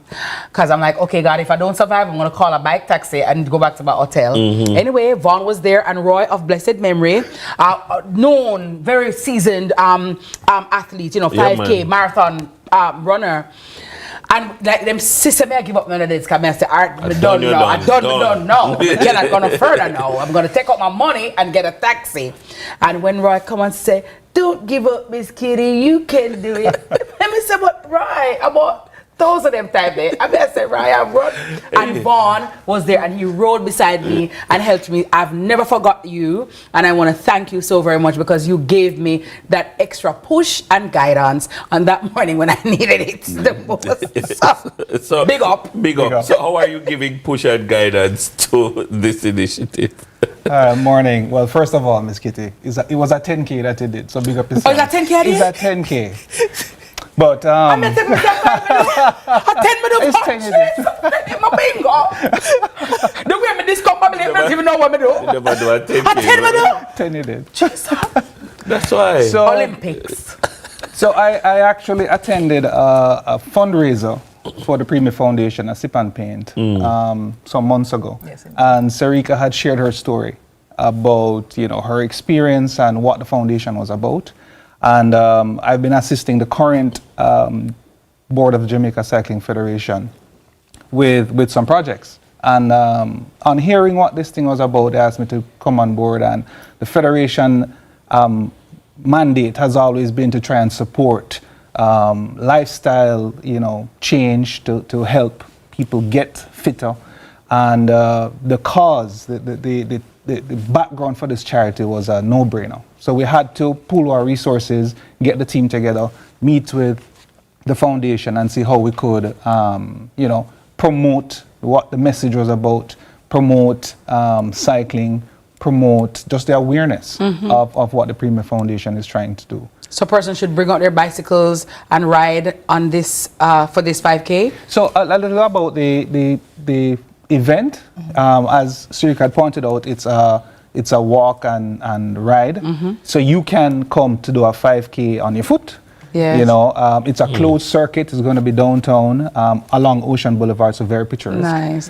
because I'm like, okay, God, if I don't survive, I'm gonna call a bike taxi and go back to my hotel. Anyway, Vaughn was there, and Roy of blessed memory, known, very seasoned athlete, you know, 5K marathon runner. And like them sister me I give up none of this, because I say, I'm done now. I cannot go no further now. I'm gonna take out my money and get a taxi. And when Roy come and say, don't give up, Miss Kitty, you can do it. Let me say, but Roy, about those of them time there. I mean, I said, Ryan, run. And Vaughn was there, and he rode beside me and helped me. I've never forgot you, and I want to thank you so very much, because you gave me that extra push and guidance on that morning when I needed it the most. So big up. So how are you giving push and guidance to this initiative? Morning. Well, first of all, Miss Kitty, it was a 10K that you did, so big up yourself. Oh, is that 10K I did? It's a 10K. But I'm a 10 minute my bingo. The way me discombobulate, I don't even know what me do. You never do a 10K. A 10 minute. 10 you did. That's why. So, Olympics. So I actually attended a fundraiser for the Primi Foundation, a Sip and Paint, some months ago. Yes, and Sarika had shared her story about, you know, her experience and what the foundation was about. And I've been assisting the current board of the Jamaica Cycling Federation with some projects. And on hearing what this thing was about, they asked me to come on board. And the federation mandate has always been to try and support lifestyle, you know, change to help people get fitter. And the cause, the background for this charity was a no-brainer. So we had to pool our resources, get the team together, meet with the foundation and see how we could, you know, promote what the message was about, promote cycling, promote just the awareness of what the Primi Foundation is trying to do. So a person should bring out their bicycles and ride on this for this 5K? So a little about the event. As Sirik had pointed out, it's a walk and ride. So you can come to do a 5K on your foot. Yes. You know, it's a closed circuit. It's going to be downtown along Ocean Boulevard, so very picturesque. Nice.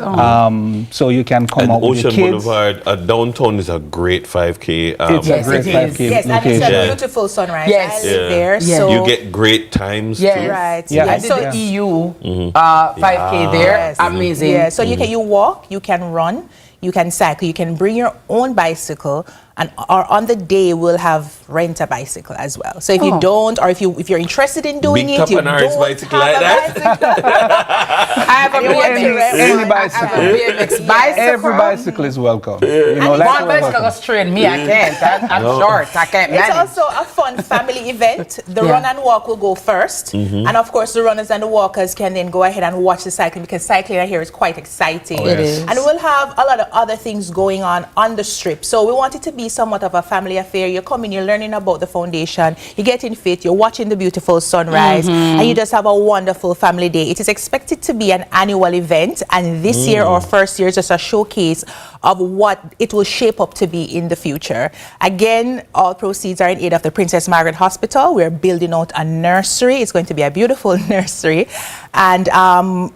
So you can come out with your Ocean kids. Boulevard, downtown is a great 5K. It's a great 5K. Yes, and it's a beautiful sunrise. Yes. I live there, so you get great times too. Right. Yeah, I did the EU 5K there. Yes. Amazing. Yeah, so you walk, you can run, you can cycle, you can bring your own bicycle, and or on the day we'll have rent a bicycle as well. So if you don't, or if you're interested in doing Big it, you Top and Harris don't bicycle have like a that. I have a Any bicycle. BMX bicycle. Every bicycle is welcome. You know, One bicycle goes straight. Me, I can't. I'm short. I can't manage. It's also a fun family event. The run and walk will go first. And of course, the runners and the walkers can then go ahead and watch the cycling, because cycling I hear is quite exciting. It is. And we'll have a lot of other things going on the strip. So we want it to be somewhat of a family affair. You're coming, you're learning about the foundation, you're getting fit, you're watching the beautiful sunrise, and you just have a wonderful family day. It is expected to be an annual event, and this year, our first year, is just a showcase of what it will shape up to be in the future. Again, all proceeds are in aid of the Princess Margaret Hospital. We're building out a nursery. It's going to be a beautiful nursery, and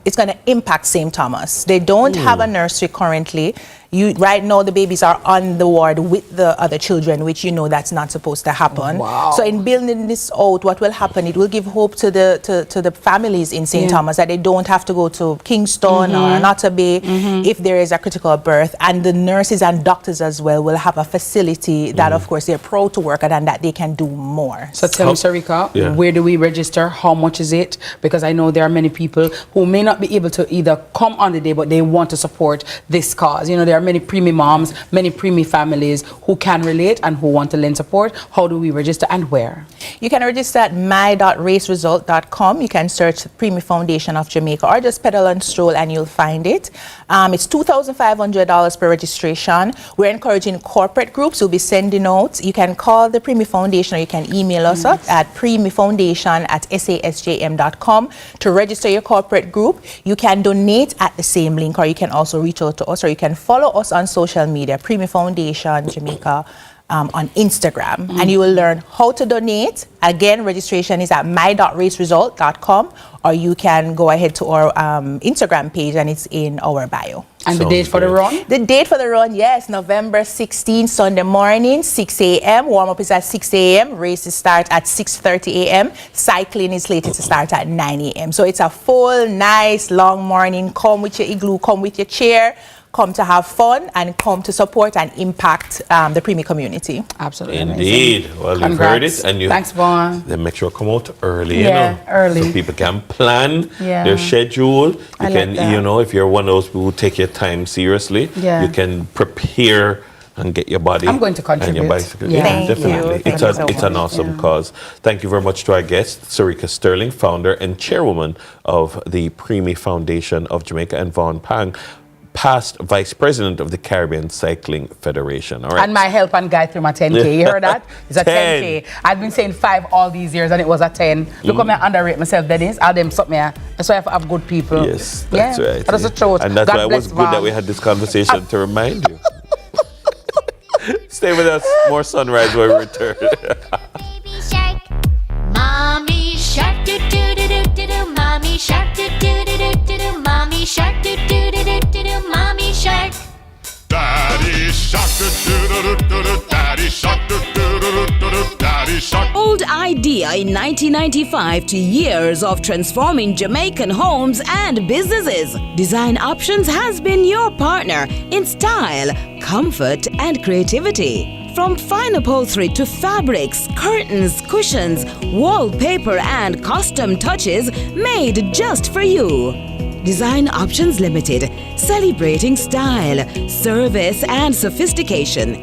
it's going to impact St. Thomas. They don't have a nursery currently. Right now, the babies are on the ward with the other children, which you know that's not supposed to happen. Wow. So in building this out, what will happen, it will give hope to the families in St. Thomas that they don't have to go to Kingston or Notta Bay if there is a critical birth. And the nurses and doctors as well will have a facility that, of course, they're proud to work at and that they can do more. So tell me, Sarika, where do we register? How much is it? Because I know there are many people who may not be able to either come on the day, but they want to support this cause. You know, there are many Primi moms, many Primi families who can relate and who want to lend support. How do we register and where? You can register at my.raceresult.com. You can search Primi Foundation of Jamaica or just pedal and stroll and you'll find it. It's $2,500 per registration. We're encouraging corporate groups. We'll be sending out. You can call the Primi Foundation or you can email us up at primifoundation@sasjm.com to register your corporate group. You can donate at the same link, or you can also reach out to us, or you can follow us on social media, Primi Foundation Jamaica on Instagram, and you will learn how to donate. Again, registration is at my.raceresult.com, or you can go ahead to our Instagram page and it's in our bio. And the date for the run? The date for the run, yes, November 16, Sunday morning, 6 a.m. Warm-up is at 6 a.m. Races start at 6:30 a.m. Cycling is slated to start at 9 a.m. So it's a full, nice, long morning. Come with your igloo, come with your chair. Come to have fun and come to support and impact the Primi community. Absolutely. Indeed. Amazing. Well, you've heard it. And you, thanks, Vaughn. Then make sure come out early, early. So people can plan their schedule. You can, you know, if you're one of those people who take your time seriously, you can prepare and get your body I'm going to contribute. and your bicycle. Thank definitely. you. It's an awesome cause. Thank you very much to our guest, Sarika Sterling, founder and chairwoman of the Primi Foundation of Jamaica, and Vaughn Pang, past vice president of the Caribbean Cycling Federation. All right. And my help and guide through my 10K. You heard that? It's a 10K. I've been saying 5 all these years and it was a 10. Look how I underrate myself, Dennis. I'll them something. That's why I have good people. Yes, that's right. That's the truth. And that's God why it was good that we had this conversation to remind you. Stay with us. More sunrise when we return. Baby shark, mommy. Mommy shark, do do do do do do. Mommy shark, do do do do do do. Mommy shark. Daddy shark, do do do do do. Daddy shark, do do do do do. Daddy shark. Old idea in 1995 to years of transforming Jamaican homes and businesses. Design Options has been your partner in style, comfort, and creativity. From fine upholstery to fabrics, curtains, cushions, wallpaper, and custom touches made just for you. Design Options Limited, celebrating style, service, and sophistication.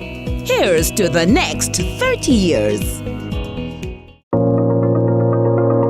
Here's to the next 30 years.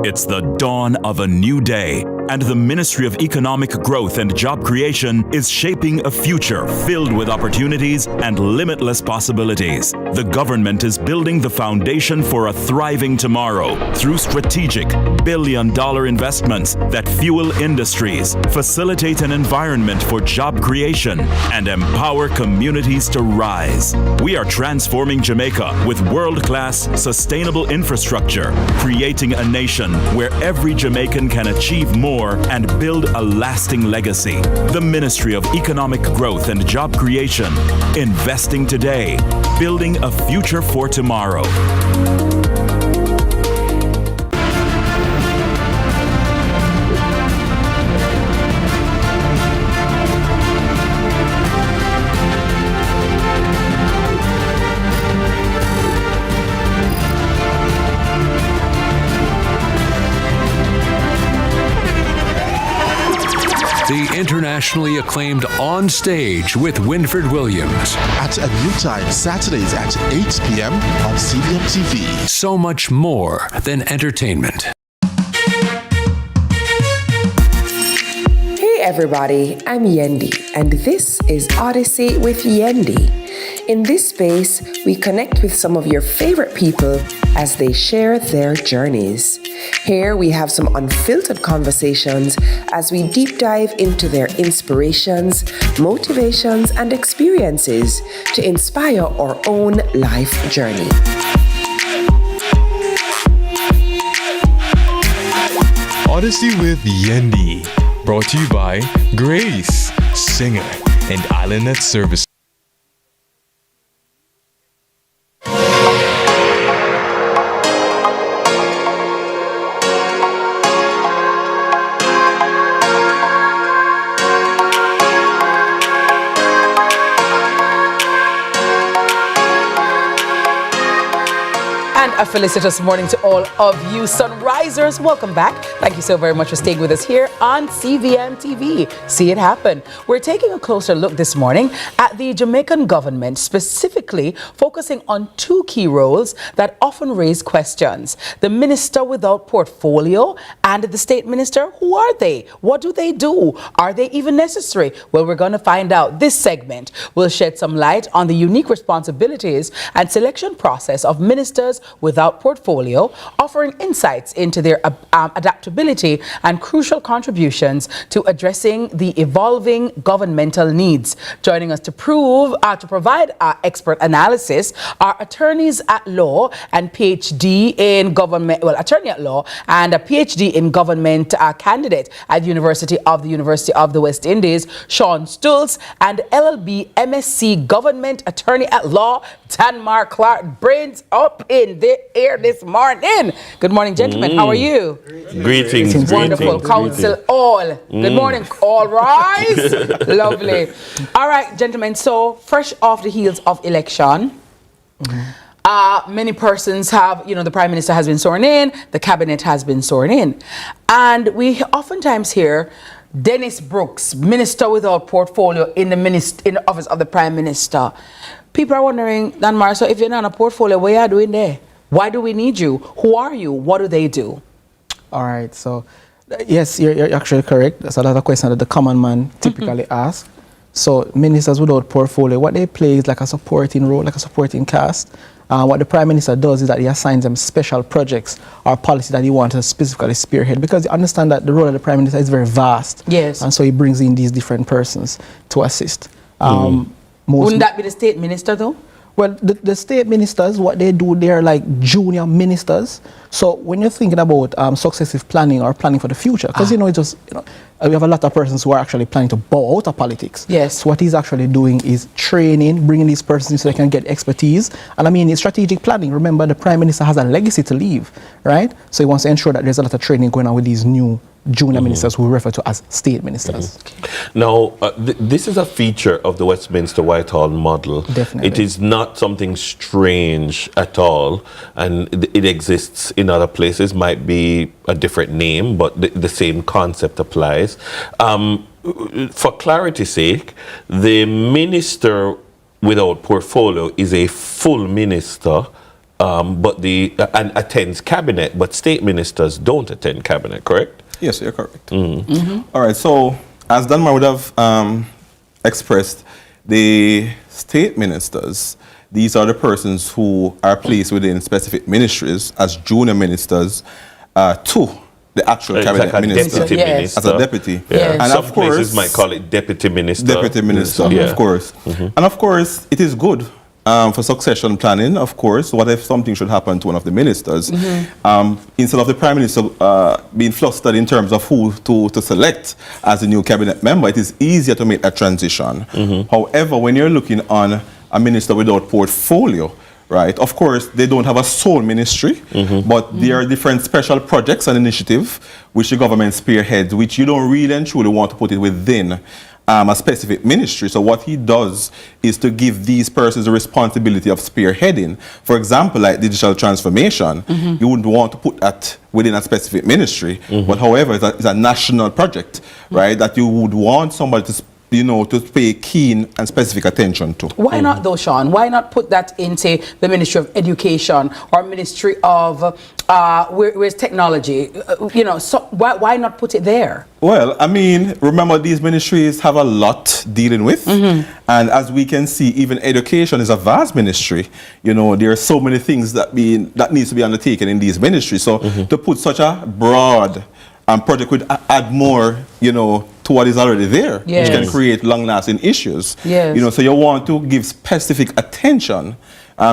It's the dawn of a new day, and the Ministry of Economic Growth and Job Creation is shaping a future filled with opportunities and limitless possibilities. The government is building the foundation for a thriving tomorrow through strategic billion-dollar investments that fuel industries, facilitate an environment for job creation, and empower communities to rise. We are transforming Jamaica with world-class sustainable infrastructure, creating a nation where every Jamaican can achieve more and build a lasting legacy. The Ministry of Economic Growth and Job Creation, investing today, building a future for tomorrow. The internationally acclaimed On Stage with Winfred Williams. At a new time, Saturdays at 8 p.m. on CVM TV. So much more than entertainment. Hey everybody, I'm Yendi, and this is Odyssey with Yendi. In this space, we connect with some of your favorite people as they share their journeys. Here we have some unfiltered conversations as we deep dive into their inspirations, motivations, and experiences to inspire our own life journey. Odyssey with Yendi. Brought to you by Grace, Singer, and Island Net Service. A felicitous morning to all of you sunrisers. Welcome back. Thank you so very much for staying with us here on CVM TV. See it happen. We're taking a closer look this morning at the Jamaican government, specifically focusing on two key roles that often raise questions. The minister without portfolio and the state minister. Who are they? What do they do? Are they even necessary? Well, we're going to find out. This segment will shed some light on the unique responsibilities and selection process of ministers without portfolio, offering insights into their adaptability and crucial contributions to addressing the evolving governmental needs. Joining us to provide expert analysis are attorneys at law and PhD in government, attorney at law and a PhD in government candidate at the University of the West Indies, Sean Stultz, and LLB MSc government attorney at law, Tanmar Clark. Brains up in the air this morning. Good morning, gentlemen. How are you? Greetings. Wonderful. Council all. Good morning. All rise. Lovely. All right, gentlemen. So fresh off the heels of election, many persons have, the Prime Minister has been sworn in, the Cabinet has been sworn in. And we oftentimes hear Dennis Brooks, Minister without portfolio in the office of the Prime Minister. People are wondering, Danmar, so if you're not in a portfolio, what are you doing there? Why do we need you? Who are you? What do they do? All right, so yes, you're actually correct. That's another question that the common man typically asks. So ministers without portfolio, what they play is like a supporting role, like a supporting cast. What the Prime Minister does is that he assigns them special projects or policy that he wants to specifically spearhead, because you understand that the role of the Prime Minister is very vast. Yes. And so he brings in these different persons to assist. Wouldn't that be the State Minister though? Well, the state ministers, what they do, they're like junior ministers. So when you're thinking about successive planning or planning for the future, because we have a lot of persons who are actually planning to bow out of politics. Yes. So what he's actually doing is training, bringing these persons so they can get expertise. And I mean, it's strategic planning. Remember, the Prime Minister has a legacy to leave, right? So he wants to ensure that there's a lot of training going on with these new junior ministers who we refer to as state ministers. Now, this is a feature of the Westminster Whitehall model. Definitely. It is not something strange at all, and it exists in other places. Might be a different name, but the same concept applies. For clarity's sake, the minister without portfolio is a full minister, but and attends cabinet, but state ministers don't attend cabinet, correct? Yes, you're correct. All right, so as Danmar would have expressed, the state ministers, these are the persons who are placed within specific ministries as junior ministers to the actual cabinet like minister. Deputy minister. As a deputy. Yeah. And Some of course, places might call it deputy minister. Deputy minister, Yeah. of course. And of course, it is good for succession planning, of course. What if something should happen to one of the ministers? Instead of the Prime Minister being flustered in terms of who to select as a new cabinet member, it is easier to make that transition. However, when you're looking on a minister without portfolio, right, of course, they don't have a sole ministry, but there are different special projects and initiatives which the government spearheads, which you don't really and truly want to put it within a specific ministry. So what he does is to give these persons the responsibility of spearheading. For example, like digital transformation, you wouldn't want to put that within a specific ministry, but however, it's a national project, right, that you would want somebody to to pay keen and specific attention to. Why not though, Sean? Why not put that into the Ministry of Education or Ministry of where's technology? So why not put it there? Well, I mean, remember these ministries have a lot dealing with, and as we can see, even education is a vast ministry. There are so many things that needs to be undertaken in these ministries. So to put such a broad project would add more, to what is already there, which can create long-lasting issues. So you want to give specific attention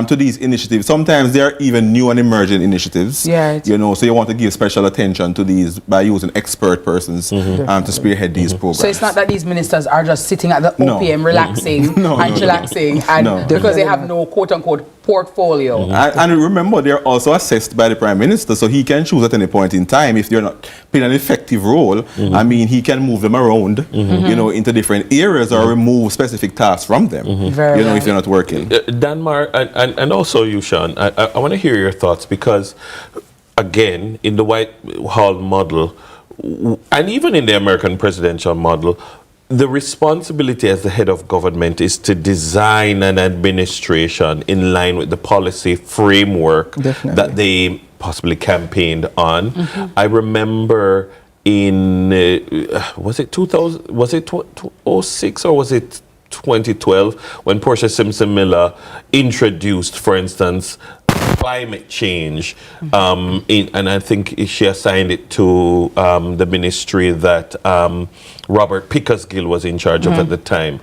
to these initiatives. Sometimes they are even new and emerging initiatives. So you want to give special attention to these by using expert persons to spearhead these programs. So it's not that these ministers are just sitting at the OPM relaxing and chillaxing because they have no quote-unquote portfolio. And remember, they're also assessed by the Prime Minister, so he can choose at any point in time if they're not playing an effective role. I mean, he can move them around, into different areas or remove specific tasks from them, if they're not working. Danmar, and also you, Sean, I want to hear your thoughts because, again, in the Whitehall model, and even in the American presidential model, the responsibility as the head of government is to design an administration in line with the policy framework that they possibly campaigned on. I remember in, was it 2000, was it 2006 or was it 2012 when Portia Simpson Miller introduced, for instance, climate change, and I think she assigned it to the ministry that Robert Pickersgill was in charge of at the time.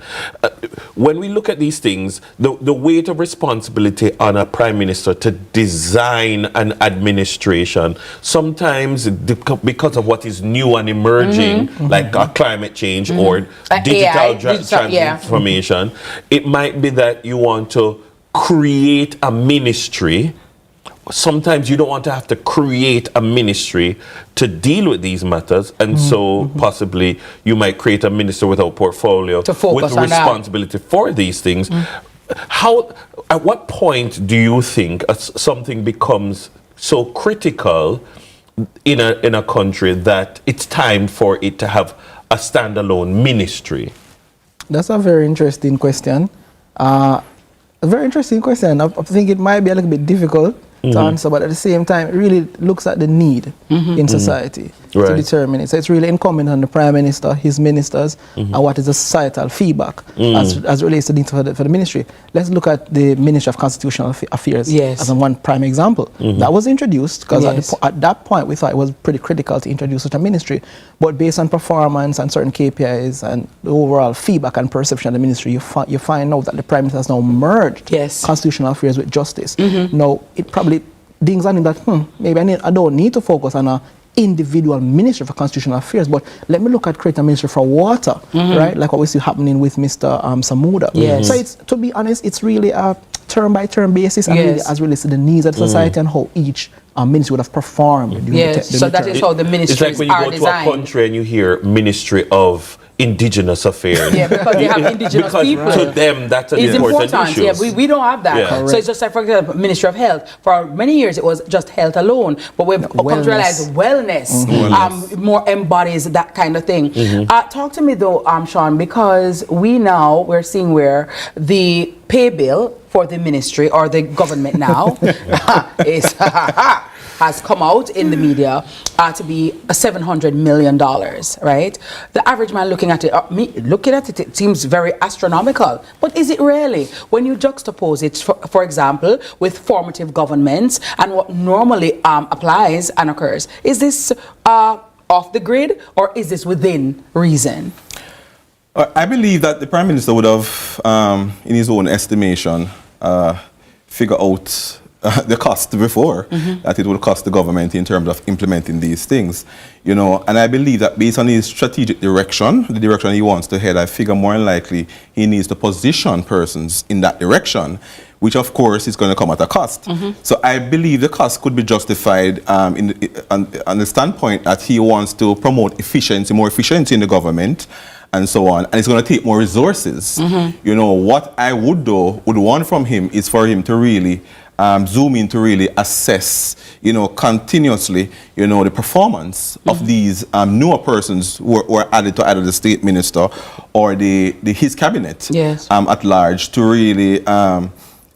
When we look at these things, the weight of responsibility on a prime minister to design an administration, sometimes because of what is new and emerging, like climate change or digital transformation, it might be that you want to create a ministry. Sometimes you don't want to have to create a ministry to deal with these matters, and so possibly you might create a minister without portfolio to focus with responsibility for these things. At what point do you think something becomes so critical in a country that it's time for it to have a standalone ministry? That's a very interesting question. A very interesting question. I think it might be a little bit difficult to answer, but at the same time, it really looks at the need in society to determine it. So it's really incumbent on the Prime Minister, his ministers, and what is the societal feedback as relates to the need for the ministry. Let's look at the Ministry of Constitutional Affairs as one prime example. That was introduced because at that point we thought it was pretty critical to introduce such a ministry, but based on performance and certain KPIs and the overall feedback and perception of the ministry, you find out that the Prime Minister has now merged constitutional affairs with justice. Now, it probably dings on him that, maybe I don't need to focus on a individual ministry for constitutional affairs, but let me look at creating a ministry for water, right? Like what we see happening with Mr. Samuda. So it's, to be honest, it's really a term-by-term basis and really as relates to the needs of the society and how each ministry would have performed. So that is how the ministries are designed. It's like when you go to a country and you hear Ministry of Indigenous Affairs. Because they have indigenous people. To them, that's an important issue. We don't have that. So it's just like, for example, Ministry of Health. For many years, it was just health alone. But we've come to realize wellness more embodies that kind of thing. Talk to me, though, Sean, because we're seeing where the pay bill for the ministry or the government now has come out in the media to be $700 million, right? The average man looking at it, it seems very astronomical. But is it really? When you juxtapose it, for example, with formative governments and what normally applies and occurs, is this off the grid or is this within reason? I believe that the Prime Minister would have, in his own estimation, figure out the cost before that it would cost the government in terms of implementing these things, and I believe that based on his strategic direction, the direction he wants to head, I figure more than likely he needs to position persons in that direction, which of course is going to come at a cost. So I believe the cost could be justified on the standpoint that he wants to promote more efficiency in the government, and so on, and it's going to take more resources. What I would want from him is for him to really zoom in to really assess, continuously, the performance of these newer persons who are added to either the state minister or his cabinet at large to really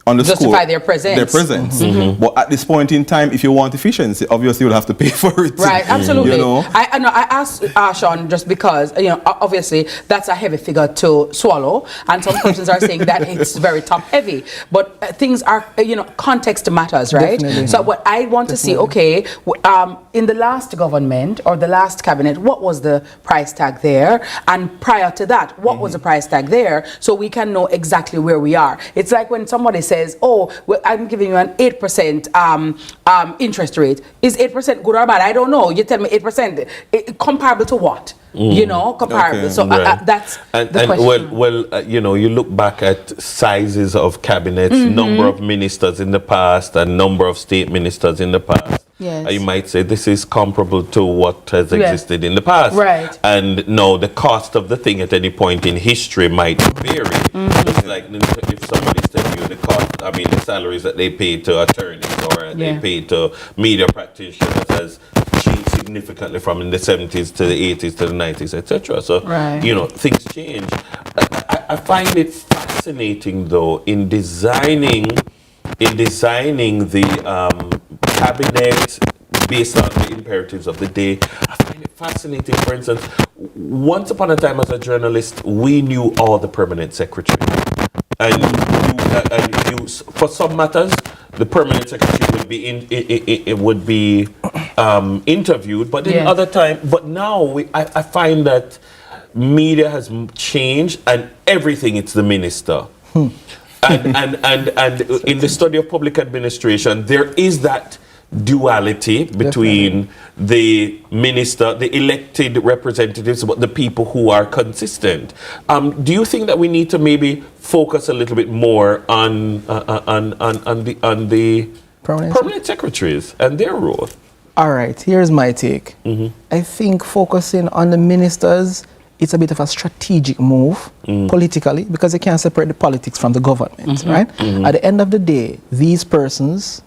justify their presence. But at this point in time, if you want efficiency, obviously you'll have to pay for it. Right, absolutely. I asked Sean just because, obviously that's a heavy figure to swallow, and some persons are saying that it's very top heavy. But things are, context matters, right? Definitely. So what I want to see, in the last government or the last cabinet, what was the price tag there? And prior to that, what was the price tag there? So we can know exactly where we are. It's like when somebody says, I'm giving you an 8% interest rate. Is 8% good or bad? I don't know. You tell me 8%. Comparable to what? Comparable. So that's the question. You look back at sizes of cabinets, number of ministers in the past, and number of state ministers in the past. You might say this is comparable to what has existed in the past. Right. And no, the cost of the thing at any point in history might vary. Just like if somebody's telling you the salaries that they pay to attorneys or they pay to media practitioners has changed significantly from in the 70s to the 80s to the 90s, etc. So, things change. I find it fascinating, though, in designing the cabinet based on the imperatives of the day. I find it fascinating. For instance, once upon a time as a journalist, we knew all the permanent secretaries. And for some matters, the permanent secretary would be interviewed, but in other time. But now I find that media has changed, and everything it's the minister. And in the study of public administration, there is that duality between the minister, the elected representatives, but the people who are consistent. Do you think that we need to maybe focus a little bit more on the permanent secretaries and their role? All right, here's my take. I think focusing on the ministers, it's a bit of a strategic move politically, because they can't separate the politics from the government, right? At the end of the day, these persons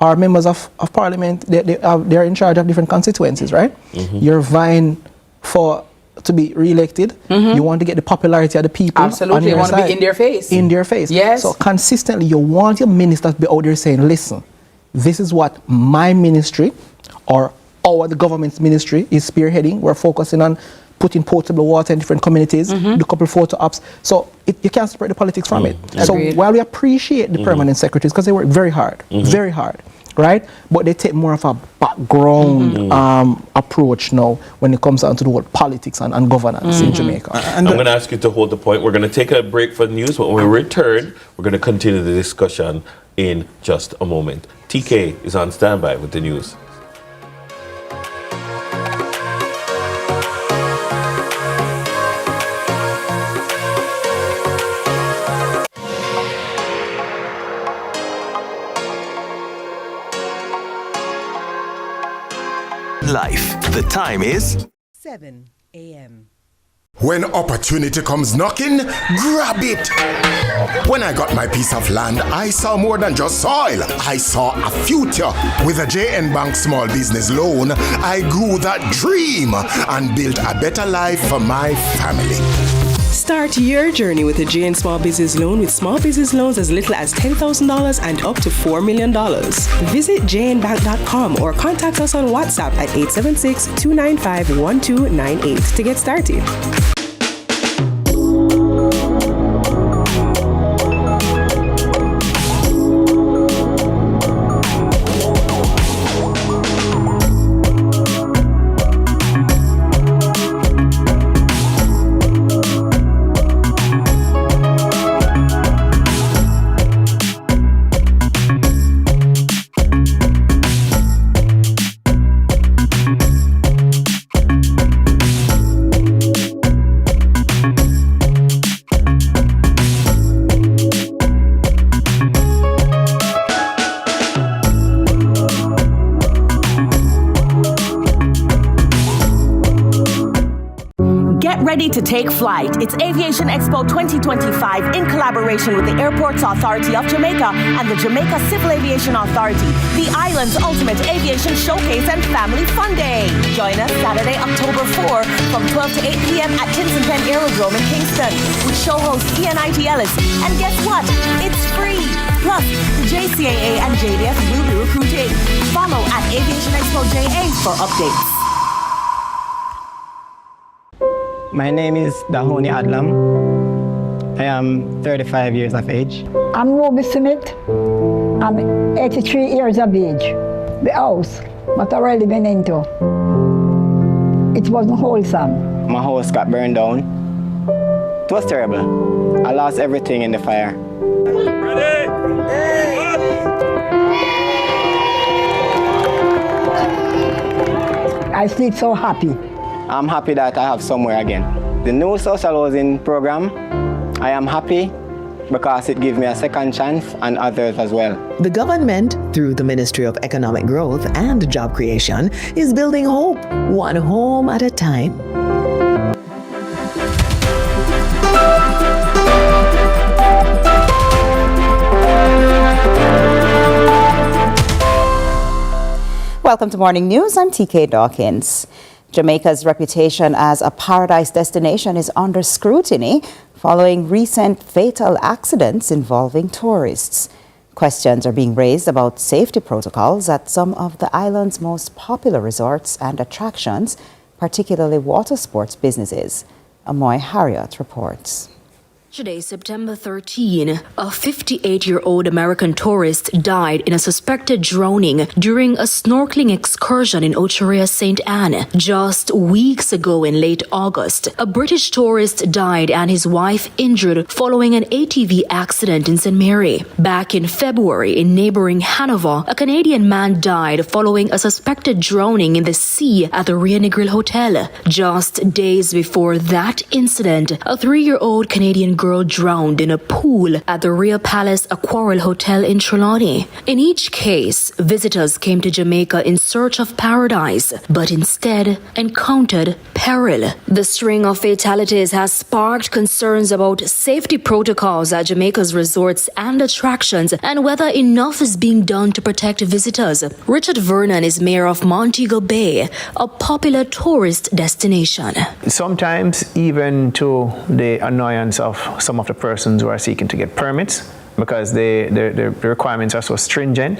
are members of parliament. They're in charge of different constituencies, right? You're vying to be re-elected. You want to get the popularity of the people. Absolutely, you want to be in their face. In their face. Yes. So consistently, you want your ministers to be out there saying, listen, this is what my ministry or the government's ministry is spearheading. We're focusing on putting potable water in different communities, do a couple photo ops. So you can't separate the politics from it. So while we appreciate the permanent secretaries, because they work very hard, right? But they take more of a background approach now when it comes down to the whole politics and governance in Jamaica. I'm going to ask you to hold the point. We're going to take a break for the news, but when we return, we're going to continue the discussion in just a moment. TK is on standby with the news. Life. The time is 7 a.m. When opportunity comes knocking, grab it. When I got my piece of land, I saw more than just soil. I saw a future. With a JN Bank Small Business Loan, I grew that dream and built a better life for my family. Start your journey with a JN Small Business Loan with small business loans as little as $10,000 and up to $4 million. Visit jnbank.com or contact us on WhatsApp at 876-295-1298 to get started. Ready to take flight. It's Aviation Expo 2025 in collaboration with the Airports Authority of Jamaica and the Jamaica Civil Aviation Authority, the island's ultimate aviation showcase and family fun day. Join us Saturday, October 4 from 12 to 8 p.m. at Tinson Penn Aerodrome in Kingston with show host Ian I.T. Ellis. And guess what? It's free. Plus, the JCAA and JDF will be recruiting. Follow at Aviation Expo JA for updates. My name is Dahoni Adlam. I am 35 years of age. I'm Ruby Smith. I'm 83 years of age. The house, what I really been into, it wasn't wholesome. My house got burned down. It was terrible. I lost everything in the fire. Ready? I sleep so happy. I'm happy that I have somewhere again. The new social housing program, I am happy because it gives me a second chance and others as well. The government, through the Ministry of Economic Growth and Job Creation, is building hope, one home at a time. Welcome to Morning News. I'm TK Dawkins. Jamaica's reputation as a paradise destination is under scrutiny following recent fatal accidents involving tourists. Questions are being raised about safety protocols at some of the island's most popular resorts and attractions, particularly water sports businesses. Amoy Harriot reports. Yesterday, September 13, a 58-year-old American tourist died in a suspected drowning during a snorkeling excursion in Ochorea, St. Anne. Just weeks ago in late August, a British tourist died and his wife injured following an ATV accident in St. Mary. Back in February, in neighboring Hanover, a Canadian man died following a suspected drowning in the sea at the Rio Negril Hotel. Just days before that incident, a 3-year-old Canadian girl drowned in a pool at the Rio Palace Aquarel Hotel in Trelawney. In each case, visitors came to Jamaica in search of paradise, but instead encountered peril. The string of fatalities has sparked concerns about safety protocols at Jamaica's resorts and attractions and whether enough is being done to protect visitors. Richard Vernon is mayor of Montego Bay, a popular tourist destination. Sometimes even to the annoyance of some of the persons who are seeking to get permits because the requirements are so stringent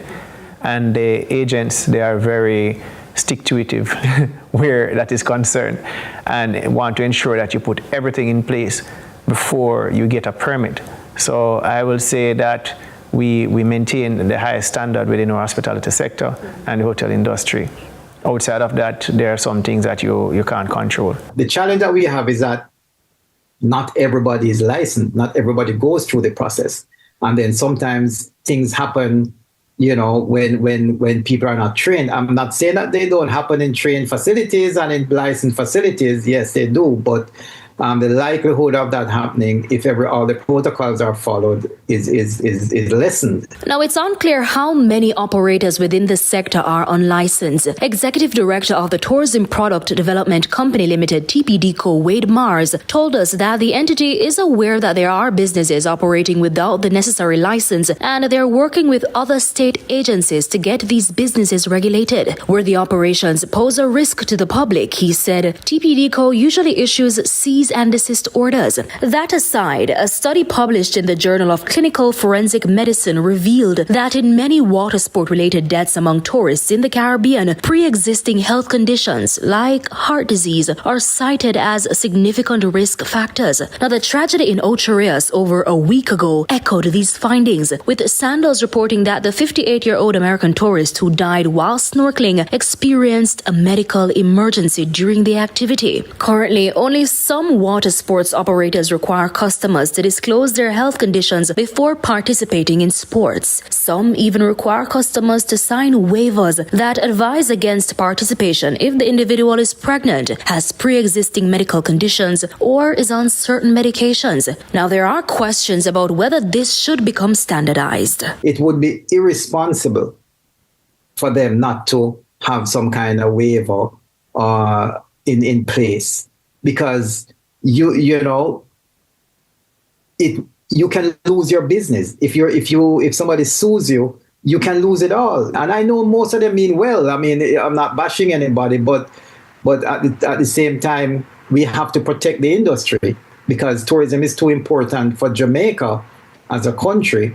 and the agents, they are very stick-to-itive where that is concerned, and want to ensure that you put everything in place before you get a permit. So I will say that we maintain the highest standard within our hospitality sector and the hotel industry. Outside of that, there are some things that you can't control. The challenge that we have is that not everybody is licensed, not everybody goes through the process. And then sometimes things happen, you know, when people are not trained. I'm not saying that they don't happen in trained facilities and in licensed facilities. Yes, they do. But the likelihood of that happening, if ever all the protocols are followed, is lessened. Now, it's unclear how many operators within the sector are unlicensed. Executive Director of the Tourism Product Development Company Limited, TPDCO, Wade Mars, told us that the entity is aware that there are businesses operating without the necessary license, and they're working with other state agencies to get these businesses regulated. Where the operations pose a risk to the public, he said, TPDCO usually issues cease and desist orders. That aside, a study published in the Journal of Clinical Forensic Medicine revealed that in many water sport-related deaths among tourists in the Caribbean, pre-existing health conditions like heart disease are cited as significant risk factors. Now, the tragedy in Ocho Rios over a week ago echoed these findings, with Sandoz reporting that the 58-year-old American tourist who died while snorkeling experienced a medical emergency during the activity. Currently, only some water sports operators require customers to disclose their health conditions before participating in sports. Some even require customers to sign waivers that advise against participation if the individual is pregnant, has pre-existing medical conditions, or is on certain medications. Now, there are questions about whether this should become standardized. It would be irresponsible for them not to have some kind of waiver in place, because you know, you can lose your business if somebody sues you. You can lose it all. And I know most of them mean well. I mean, I'm not bashing anybody, but at the same time, we have to protect the industry, because tourism is too important for Jamaica as a country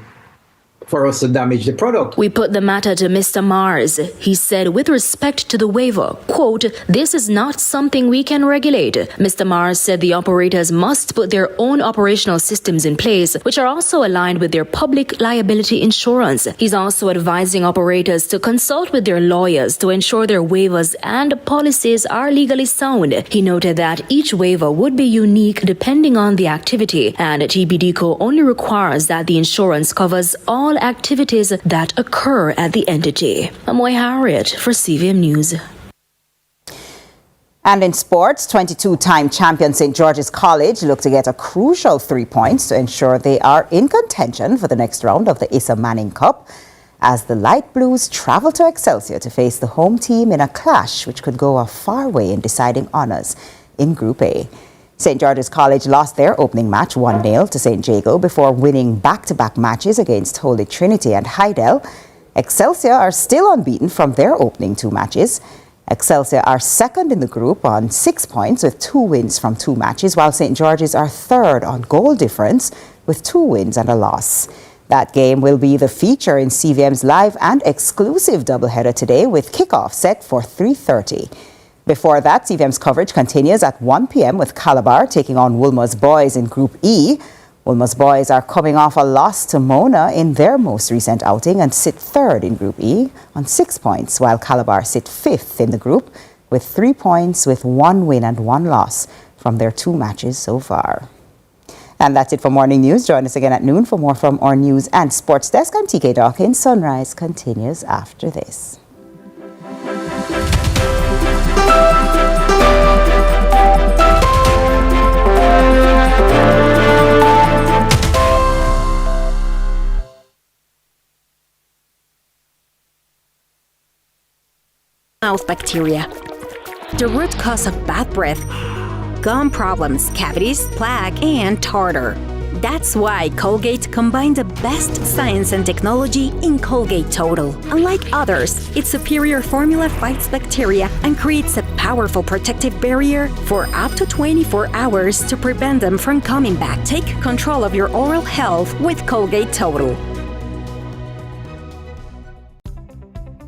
for us to damage the product. We put the matter to Mr. Mars. He said, with respect to the waiver, quote, "This is not something we can regulate." Mr. Mars said the operators must put their own operational systems in place, which are also aligned with their public liability insurance. He's also advising operators to consult with their lawyers to ensure their waivers and policies are legally sound. He noted that each waiver would be unique depending on the activity, and TPDCO only requires that the insurance covers all activities that occur at the entity. Amoy Harriet for CVM News. And in sports, 22-time champion St. George's College look to get a crucial 3 points to ensure they are in contention for the next round of the Issa Manning Cup, as the Light Blues travel to Excelsior to face the home team in a clash which could go a far way in deciding honours in Group A. St. George's College lost their opening match 1-0 to St. Jago before winning back-to-back matches against Holy Trinity and Hydel. Excelsior are still unbeaten from their opening 2 matches. Excelsior are second in the group on 6 points with 2 wins from 2 matches, while St. George's are third on goal difference with 2 wins and a loss. That game will be the feature in CVM's live and exclusive doubleheader today, with kickoff set for 3:30. Before that, CVM's coverage continues at 1 p.m. with Calabar taking on Woolmer's Boys in Group E. Woolmer's Boys are coming off a loss to Mona in their most recent outing and sit third in Group E on 6 points, while Calabar sit fifth in the group with 3 points, with 1 win and 1 loss from their 2 matches so far. And that's it for Morning News. Join us again at noon for more from our news and sports desk. I'm TK Dawkins. Sunrise continues after this. Mouth bacteria, the root cause of bad breath, gum problems, cavities, plaque, and tartar. That's why Colgate combined the best science and technology in Colgate Total. Unlike others, its superior formula fights bacteria and creates a powerful protective barrier for up to 24 hours to prevent them from coming back. Take control of your oral health with Colgate Total.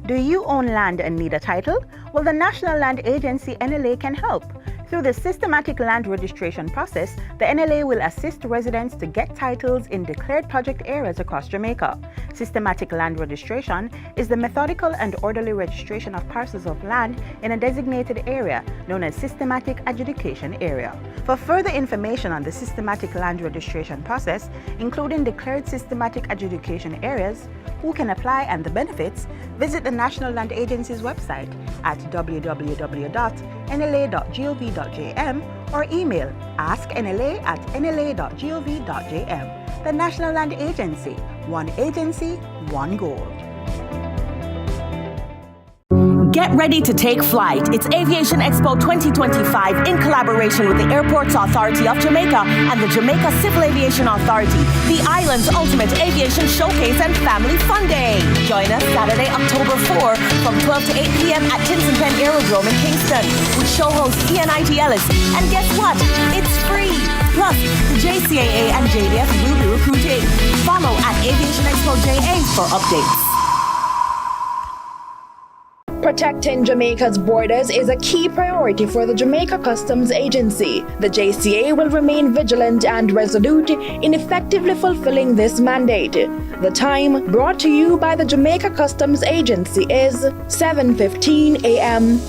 Do you own land and need a title? Well, the National Land Agency NLA can help. Through the systematic land registration process, the NLA will assist residents to get titles in declared project areas across Jamaica. Systematic land registration is the methodical and orderly registration of parcels of land in a designated area known as systematic adjudication area. For further information on the systematic land registration process, including declared systematic adjudication areas, who can apply and the benefits, visit the National Land Agency's website at www.nla.gov.jm or email asknla@nla.gov.jm. The National Land Agency, one goal. Get ready to take flight. It's Aviation Expo 2025 in collaboration with the Airports Authority of Jamaica and the Jamaica Civil Aviation Authority, the island's ultimate aviation showcase and family fun day. Join us Saturday, October 4 from 12 to 8 p.m. at Tinson Penn Aerodrome in Kingston with show host Ian I.T. Ellis. And guess what? It's free. Plus, the JCAA and JDF will be recruiting. Follow at Aviation Expo JA for updates. Protecting Jamaica's borders is a key priority for the Jamaica Customs Agency. The JCA will remain vigilant and resolute in effectively fulfilling this mandate. The time brought to you by the Jamaica Customs Agency is 7:15 a.m.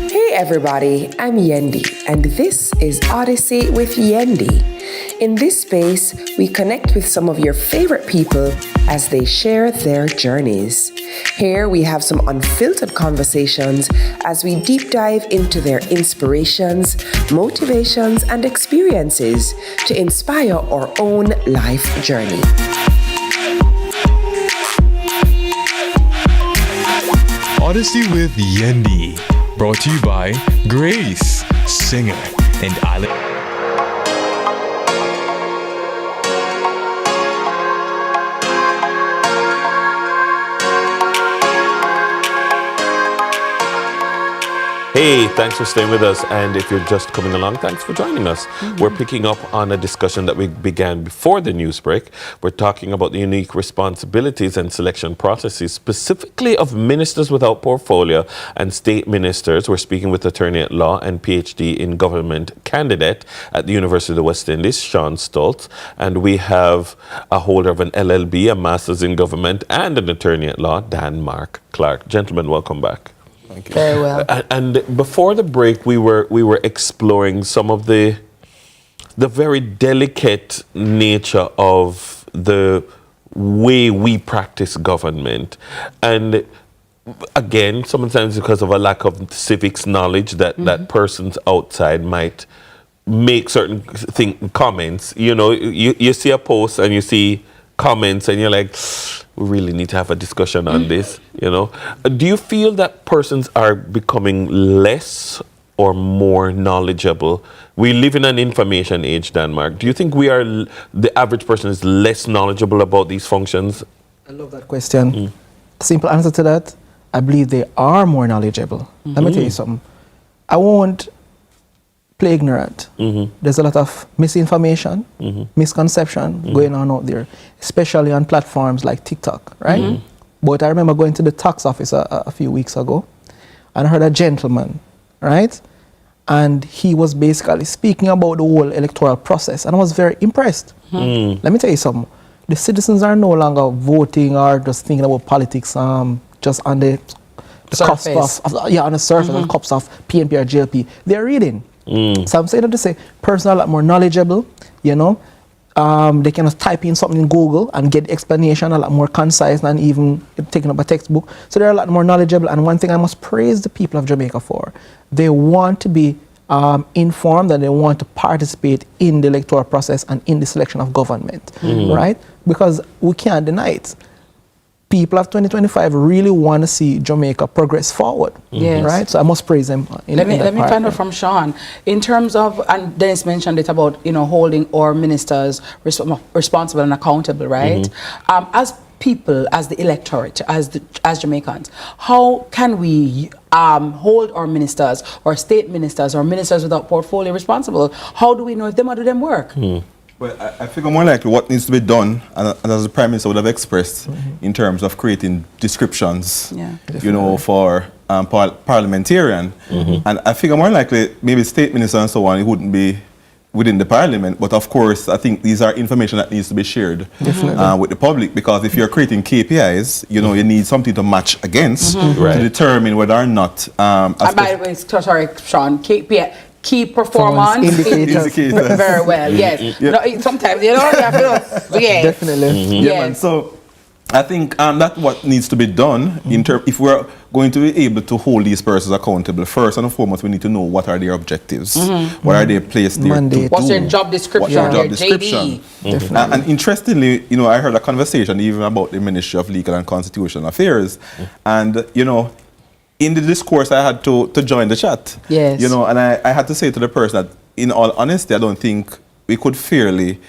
Hey everybody, I'm Yendi, and this is Odyssey with Yendi. In this space, we connect with some of your favorite people as they share their journeys. Here we have some unfiltered conversations as we deep dive into their inspirations, motivations, and experiences to inspire our own life journey. Odyssey with Yendi, brought to you by Grace, Singer, and Island. Hey, thanks for staying with us. And if you're just coming along, thanks for joining us. We're picking up on a discussion that we began before the news break. We're talking about the unique responsibilities and selection processes, specifically of ministers without portfolio and state ministers. We're speaking with attorney at law and PhD in government candidate at the University of the West Indies, Sean Stoltz. And we have a holder of an LLB, a master's in government, and an attorney at law, Dan Mark Clark. Gentlemen, welcome back. Thank you. Very well. And before the break, we were exploring some of the very delicate nature of the way we practice government, and again, sometimes because of a lack of civics knowledge that persons outside might make certain comments. You know, you see a post and you see comments and you're like, we really need to have a discussion on this, you know. Do you feel that persons are becoming less or more knowledgeable? We live in an information age, Denmark. Do you think the average person is less knowledgeable about these functions? I love that question. Simple answer to that, I believe they are more knowledgeable. Let me tell you something. I won't play ignorant. There's a lot of misinformation, misconception going on out there, especially on platforms like TikTok, right? But I remember going to the tax office a few weeks ago and I heard a gentleman, right? And he was basically speaking about the whole electoral process and I was very impressed. Let me tell you something. The citizens are no longer voting or just thinking about politics just on the cups of, on the surface, on the cups of PNP or JLP. They're reading. So I'm saying that to say, persons are a lot more knowledgeable, you know. They can type in something in Google and get the explanation a lot more concise than even taking up a textbook. So they're a lot more knowledgeable. And one thing I must praise the people of Jamaica for, they want to be informed and they want to participate in the electoral process and in the selection of government, right? Because we can't deny it. People of 2025 really want to see Jamaica progress forward, right? So I must praise them. Let me find out from Sean, in terms of, and Dennis mentioned it about, you know, holding our ministers responsible and accountable, right? As people, as the electorate, as Jamaicans, how can we hold our ministers or state ministers or ministers without portfolio responsible? How do we know if them or do them work? Well, I figure more likely what needs to be done, and as the Prime Minister would have expressed, in terms of creating descriptions, for parliamentarian. And I figure more likely maybe state minister and so on, it wouldn't be within the parliament, but of course I think these are information that needs to be shared with the public, because if you're creating KPIs, you need something to match against to determine whether or not. And by the way, sorry, Sean, KPI. Key performance indicators. Very well, yes. No, sometimes, you have to, Definitely. Yeah, man. So I think that's what needs to be done in terms. If we're going to be able to hold these persons accountable, first and foremost, we need to know what are their objectives, what are they placed there to do, what's their job description, their description. And interestingly, I heard a conversation even about the Ministry of Legal and Constitutional Affairs, and in the discourse, I had to join the chat. Yes. And I had to say to the person that, in all honesty, I don't think we could fairly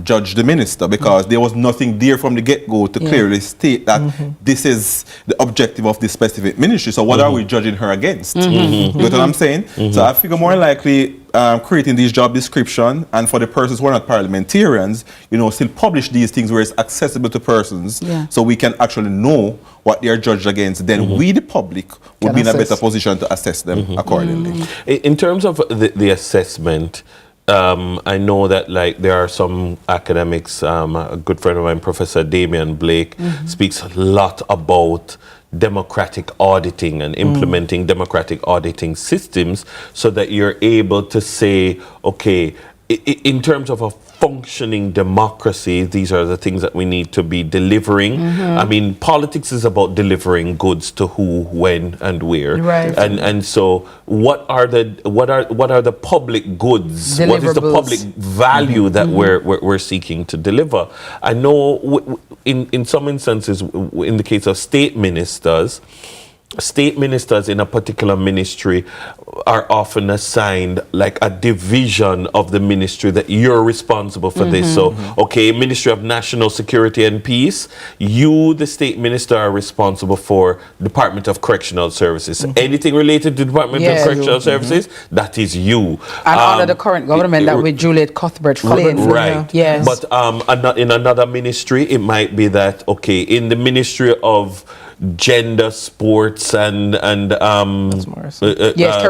judge the minister, because there was nothing there from the get-go to clearly state that this is the objective of this specific ministry. So what are we judging her against? You know what I'm saying? So I figure more likely creating these job description, and for the persons who are not parliamentarians, still publish these things where it's accessible to persons, so we can actually know what they are judged against. Then we, the public, would be in a better position to assess them accordingly. In terms of the assessment, I know that there are some academics, a good friend of mine, Professor Damian Blake, speaks a lot about democratic auditing and implementing democratic auditing systems so that you're able to say, okay, in terms of a functioning democracy, these are the things that we need to be delivering. I mean, politics is about delivering goods to who, when, and where. Right. And so, what are the public goods? What is the public value that we're seeking to deliver? I know in some instances, in the case of state ministers in a particular ministry are often assigned a division of the ministry that you're responsible for this. So, okay, Ministry of National Security and Peace, you, the state minister, are responsible for Department of Correctional Services. Anything related to Department of Correctional Services, that is you. And under the current government, that with Juliet Cuthbert-Flynn. Right. Yes. But in another ministry, it might be that, okay, in the Ministry of Gender, Sports, and Corinthia Morrison. Right. Yes,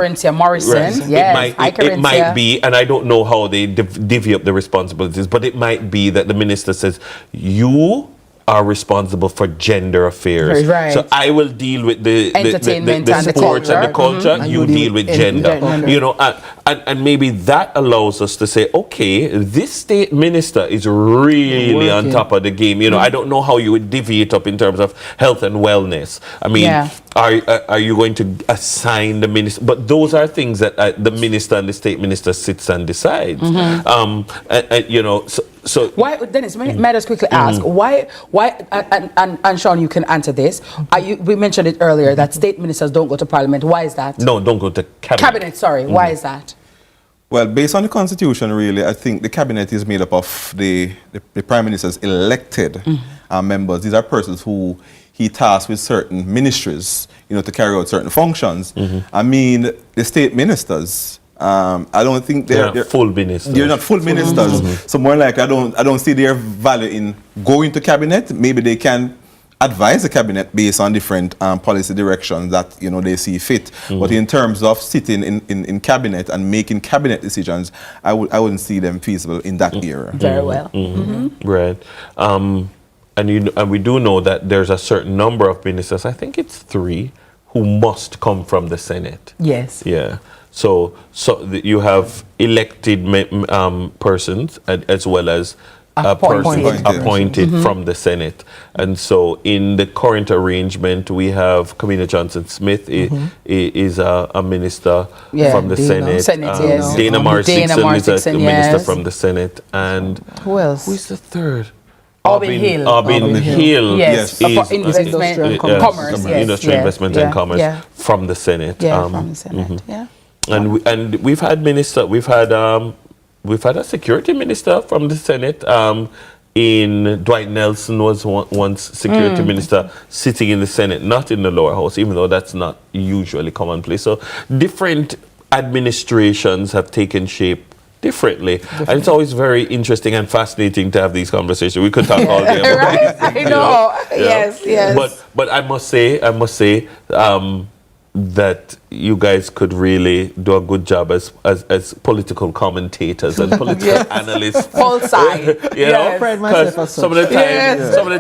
it might be, and I don't know how they divvy up the responsibilities, but it might be that the minister says, you are responsible for gender affairs. Right. So I will deal with the entertainment the and sports and the culture. You deal with gender. And maybe that allows us to say, okay, this state minister is really on top of the game. I don't know how you would divvy it up in terms of health and wellness. I mean, are you going to assign the minister? But those are things that the minister and the state minister sits and decides. So why, Dennis, may I just quickly ask, why, and Sean, you can answer this. We mentioned it earlier that state ministers don't go to parliament. Why is that? No, don't go to cabinet. Cabinet, sorry. Why is that? Well, based on the Constitution, really, I think the cabinet is made up of the Prime Minister's elected members. These are persons who he tasked with certain ministries, to carry out certain functions. I mean, the state ministers, I don't think they're full ministers. They're not full ministers. So more like I don't see their value in going to cabinet. Maybe they can advise the cabinet based on different policy directions that they see fit. But in terms of sitting in cabinet and making cabinet decisions, I wouldn't see them feasible in that era. Very well. Right. And we do know that there's a certain number of ministers, I think it's 3, who must come from the Senate. Yes. Yeah. So you have elected persons as well as appointed from the Senate. And so in the current arrangement, we have Kamina Johnson-Smith is a minister from the Senate. Dana Marr-Sixon is a minister from the Senate. And who else? Who is the third? Aubin Hill. Aubin Hill. Yes. Industry Investment and Commerce from the Senate. From the Senate. And we've had a security minister from the Senate. Dwight Nelson was once security minister sitting in the Senate, not in the lower house, even though that's not usually commonplace. So different administrations have taken shape differently. And it's always very interesting and fascinating to have these conversations. We could talk all day about Right? it, I you know. you Yes, yes. But I must say, that you guys could really do a good job as political commentators and political analysts. Full side. You know, because some of the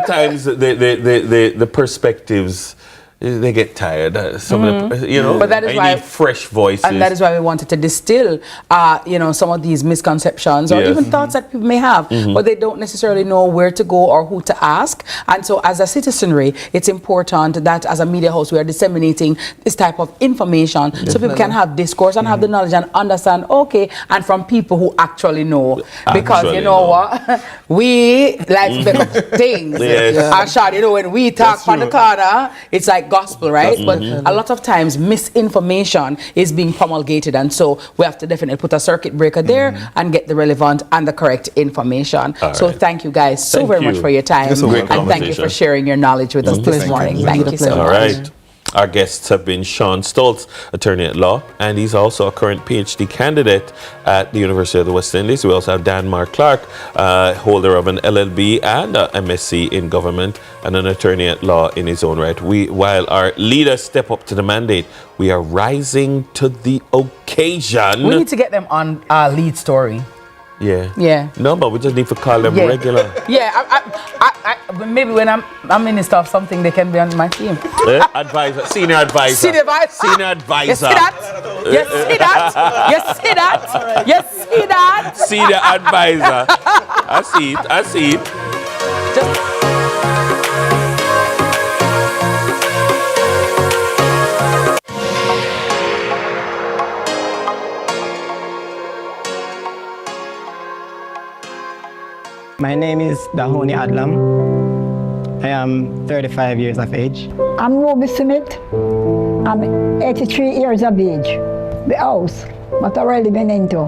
times, the perspectives, they get tired. Some of the, you know, but that is why need fresh voices. And that is why we wanted to distill, some of these misconceptions or even thoughts that people may have, but they don't necessarily know where to go or who to ask. And so as a citizenry, it's important that as a media house, we are disseminating this type of information so people can have discourse and have the knowledge and understand, okay, and from people who actually know. Because you know what? We like the things. Ashad, you know, when we talk from the corner, it's like gospel, right? But a lot of times misinformation is being promulgated, and so we have to definitely put a circuit breaker there and get the relevant and the correct information. So thank you guys so very much for your time, and thank you for sharing your knowledge with us this morning. Thank you so much. All right. Our guests have been Sean Stoltz, attorney at law, and he's also a current PhD candidate at the University of the West Indies. We also have Dan Mark Clark, holder of an LLB and a MSc in government, and an attorney at law in his own right. While our leaders step up to the mandate, we are rising to the occasion. We need to get them on our lead story. Yeah. No, but we just need to call them regular. Yeah, I maybe when I'm minister of something, they can be on my team. Advisor, senior advisor. Senior advisor. You see that? You see that? You see that? You see that? Senior advisor. I see it. My name is Dahoni Adlam. I am 35 years of age. I'm Ruby Smith. I'm 83 years of age. The house, what I really been into,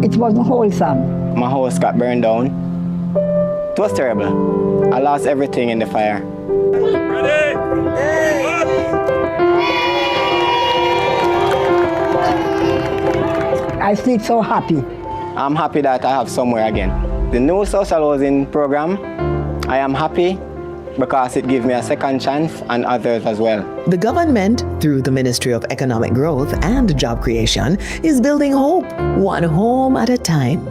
it wasn't wholesome. My house got burned down. It was terrible. I lost everything in the fire. I sleep so happy. I'm happy that I have somewhere again. The new social housing program, I am happy because it gives me a second chance and others as well. The government, through the Ministry of Economic Growth and Job Creation, is building hope, one home at a time.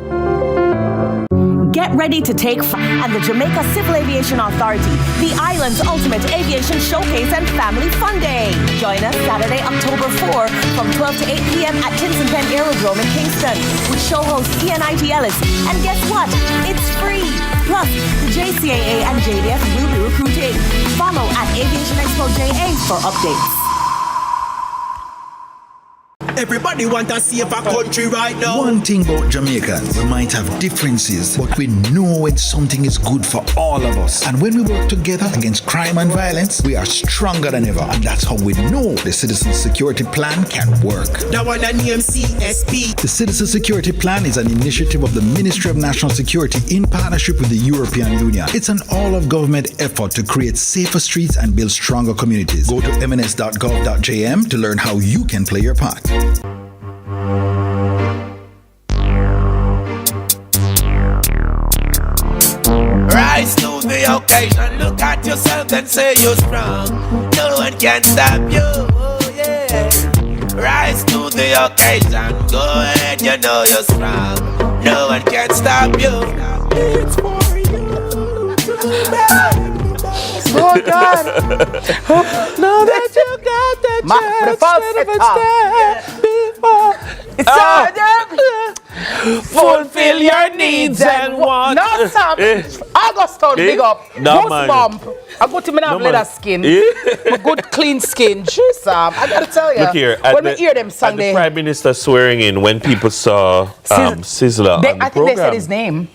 Get ready to take and the Jamaica Civil Aviation Authority, the island's ultimate aviation showcase and family fun day. Join us Saturday, October 4 from 12 to 8 p.m. at Tinson Penn Aerodrome in Kingston with show host Ian I.T. Ellis. And guess what? It's free. Plus, the JCAA and JDF will be recruiting. Follow at Aviation Expo JA for updates. Everybody want to see a country right now. One thing about Jamaicans, we might have differences, but we know when something is good for all of us. And when we work together against crime and violence, we are stronger than ever. And that's how we know the Citizen Security Plan can work. That one that name CSP. The Citizen Security Plan is an initiative of the Ministry of National Security in partnership with the European Union. It's an all-of-government effort to create safer streets and build stronger communities. Go to mns.gov.jm to learn how you can play your part. Rise to the occasion, look at yourself and say you're strong. No one can stop you, oh yeah. Rise to the occasion, go ahead, you know you're strong. No one can stop you. It's for you to be bad. Oh God! Know that you got that chance before. It's fulfill your needs and wants. No, Sam. Augustine, big up. No, man. Bump. I go to me now, leather skin. My good clean skin. Jeez, Sam. I gotta tell you. Look here. When we hear them song, at the Prime Minister swearing in, when people saw Sizzla on the I think they said his name.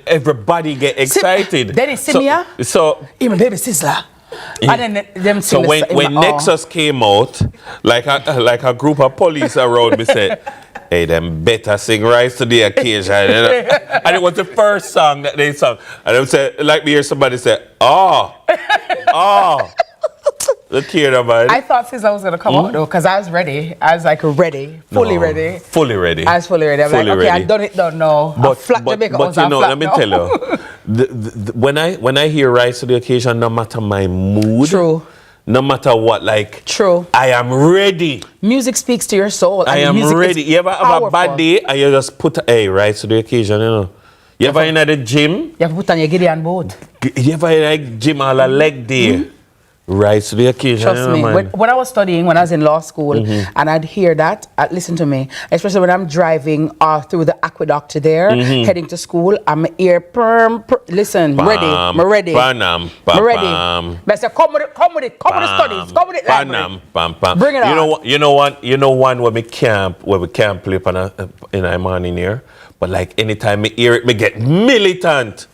Everybody get excited. Then it's Simia. So even baby Sizzla. And then them so when Nexus came out, like a group of police around me said, "Hey, them better sing Rise to the Occasion." And it was the first song that they sung. And they said, like me hear somebody say, "Oh." Look here, man. I thought Sizzla was gonna come out though, because I was ready. I was like ready, fully ready. Fully ready. I was fully ready. I'm Fully like, okay, ready. I done it, don't know. But Jamaica but was you a know, flat let me no. tell you, when I hear Rise to the Occasion, no matter my mood, true, no matter what, like, true, I am ready. Music speaks to your soul. I am ready. You ever have a bad day and you just put Rise to the Occasion, you know? You ever in the gym? You have to put on your Gideon boat. You ever like gym all a leg day? Rise to the occasion. Trust me, when I was studying, when I was in law school, and I'd hear that, listen to me, especially when I'm driving through the aqueduct there, heading to school, I'm ear listen, Bam, ready, I'm ready. Banam, I'm ready. But I say, come with it, come with studies, come with it. Banam, bam, bam. Bring it on. You know one where we can't play in a morning here, but like anytime me hear it, me get militant.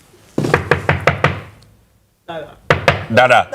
Dada.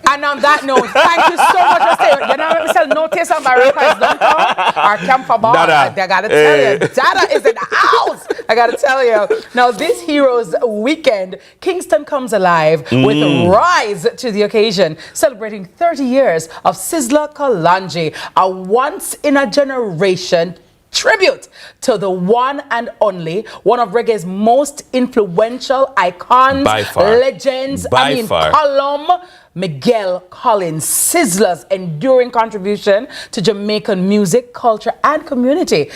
And on that note, thank you so much for staying. You know, let me say, notice on my request, don't come. Our camphor bar, I gotta tell you, Dada is in the house. I gotta tell you. Now, this Heroes Weekend, Kingston comes alive with Rise to the Occasion, celebrating 30 years of Sizzla Kalonji, a once-in-a-generation tribute to the one and only, one of reggae's most influential icons, legends, column, Miguel Collins, Sizzla's enduring contribution to Jamaican music, culture, and community.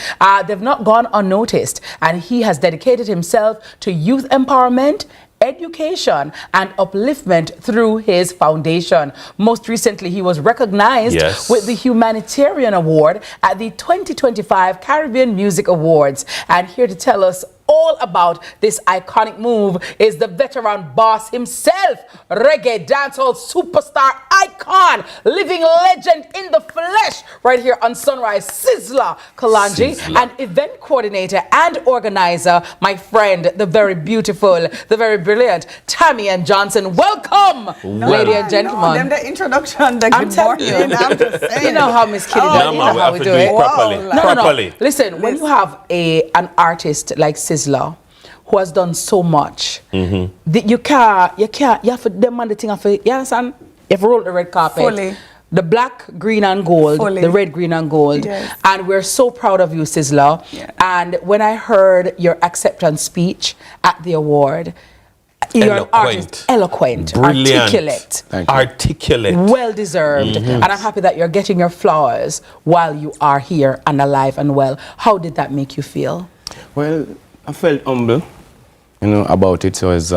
They've not gone unnoticed, and he has dedicated himself to youth empowerment, education, and upliftment through his foundation. Most recently, he was recognized with the Humanitarian Award at the 2025 Caribbean Music Awards. And here to tell us all about this iconic move is the veteran boss himself, reggae dancehall superstar icon, living legend in the flesh, right here on Sunrise, Sizzla Kalonji, and event coordinator and organizer, my friend, the very beautiful, the very brilliant Tammy and Johnson. Welcome, ladies and gentlemen. Them the introduction, the I'm telling you, I'm just saying. you know how Miss Kitty does, you know how we do it. Properly. Listen, when you have an artist like Sizzla, who has done so much, you have to demand the thing of it. You understand? You have to roll the red carpet. Fully. The black, green, and gold. Fully. The red, green, and gold. Yes. And we're so proud of you, Sizzla. Yeah. And when I heard your acceptance speech at the award, you're an artist, eloquent, brilliant, articulate, well deserved, and I'm happy that you're getting your flowers while you are here and alive and well. How did that make you feel? Well, I felt humble, about it. So it's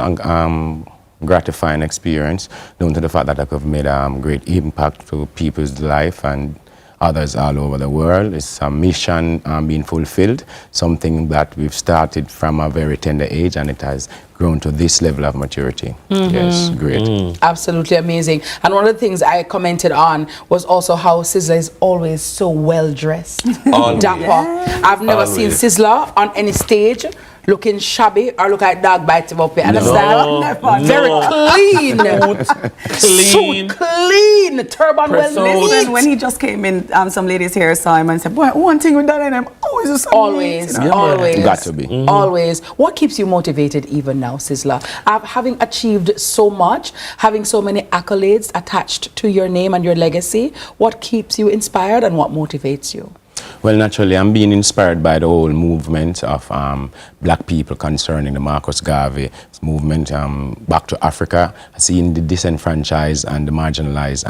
gratifying experience, known to the fact that I could have made a great impact to people's life and others all over the world. It's a mission being fulfilled, something that we've started from a very tender age, and it has grown to this level of maturity. Yes, great. Absolutely amazing. And one of the things I commented on was also how Sizzla is always so well dressed. Dapper. I've never seen Sizzla on any stage looking shabby or look like dog bites him up here. Understand? Very clean. Clean. So clean. Turban well lit. When he just came in, some ladies here saw him and said, boy, one thing with that in him, always. Always. Got to be. Always. What keeps you motivated even now, Sizzla? Having achieved so much, having so many accolades attached to your name and your legacy, what keeps you inspired and what motivates you? Well, naturally, I'm being inspired by the whole movement of black people concerning the Marcus Garvey movement back to Africa, seeing the disenfranchised and the marginalized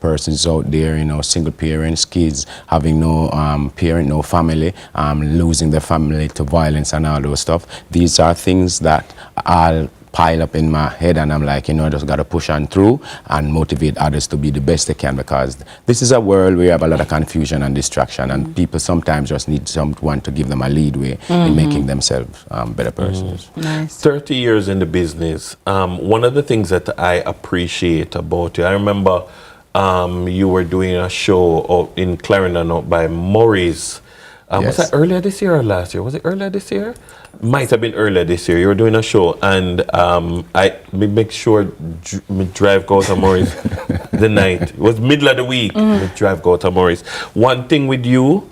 persons out there, single parents, kids having no parent, no family, losing their family to violence and all those stuff. These are things that I'll pile up in my head, and I'm like, I just got to push on through and motivate others to be the best they can, because this is a world where you have a lot of confusion and distraction, and people sometimes just need someone to give them a leadway in making themselves better persons. Nice. 30 years in the business. One of the things that I appreciate about you, I remember you were doing a show in Clarendon by Maurice. Was that earlier this year or last year? Was it earlier this year? Might have been earlier this year. You were doing a show, and I make sure me drive go to Maurice the night. It was middle of the week. Me drive go to Maurice. One thing with you,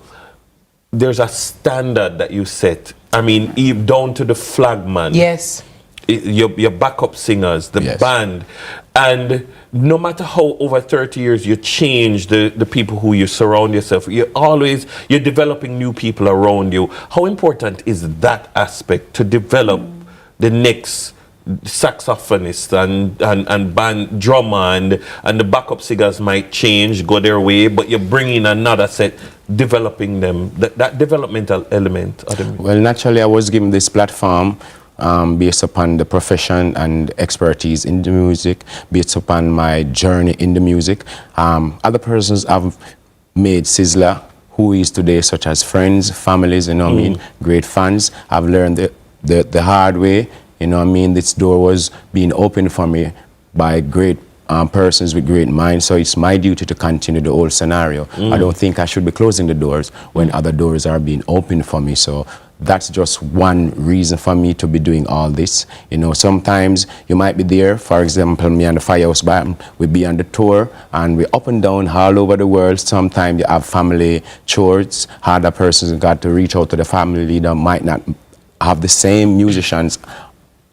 there's a standard that you set. I mean, even down to the flagman. Yes. your backup singers, the band, and no matter how over 30 years you change the people who you surround yourself, you're developing new people around you. How important is that aspect to develop the next saxophonist and band drummer and the backup singers might change, go their way, but you bring in another set, developing them, that developmental element of them? Well, naturally I was given this platform based upon the profession and expertise in the music, based upon my journey in the music. Other persons have made Sizzla who is today, such as friends, families, you know what I mean, great fans. I've learned the hard way, you know what I mean. This door was being opened for me by great persons with great minds, so it's my duty to continue the whole scenario. I don't think I should be closing the doors when other doors are being opened for me. So that's just one reason for me to be doing all this. You know, sometimes you might be there, for example, me and the Firehouse Band, we be on the tour and we up and down all over the world. Sometimes you have family chores, other persons got to reach out to the family leader, might not have the same musicians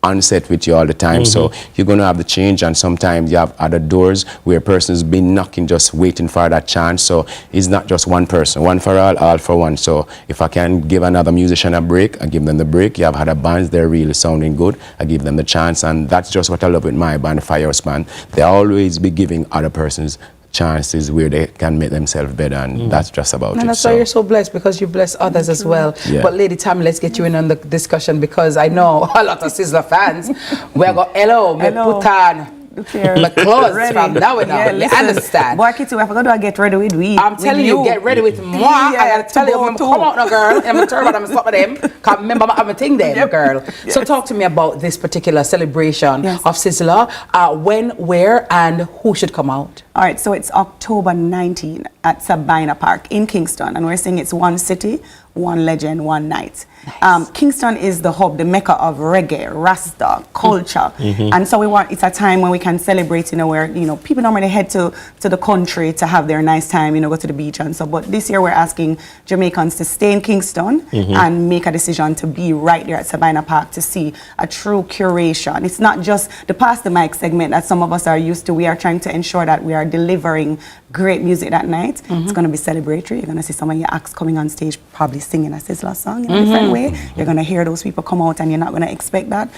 on set with you all the time, so you're going to have the change, and sometimes you have other doors where a person's been knocking, just waiting for that chance. So it's not just one person, one for all for one. So if I can give another musician a break, I give them the break. You have other bands, they're really sounding good, I give them the chance, and that's just what I love with my band, the Firehouse Band. They always be giving other persons chances where they can make themselves better, and that's just about it. And that's why you're so blessed, because you bless others as well. Yeah. But Lady Tammy, let's get you in on the discussion, because I know a lot of Sizzla fans. We're going, hello, me put on my clothes from now and on. You understand? Boy, Kitty, we're going to get ready with we. I'm telling you, get ready with moi. I tell you, I'm come out now, girl. I'm going to turn around and stop with them. Because remember, I'm a thing then, girl. So talk to me about this particular celebration of Sizzla. When, where, and who should come out? All right, so it's October 19 at Sabina Park in Kingston, and we're saying it's one city, one legend, one night. Nice. Kingston is the hub, the mecca of reggae, Rasta, culture. And so it's a time when we can celebrate, you know, where, you know, people normally head to the country to have their nice time, you know, go to the beach and so, but this year we're asking Jamaicans to stay in Kingston and make a decision to be right there at Sabina Park to see a true curation. It's not just the pass the mic segment that some of us are used to. We are trying to ensure that we are delivering great music that night. It's going to be celebratory. You're going to see some of your acts coming on stage, probably singing a Sizzla song in a different way. You're going to hear those people come out, and you're not going to expect that.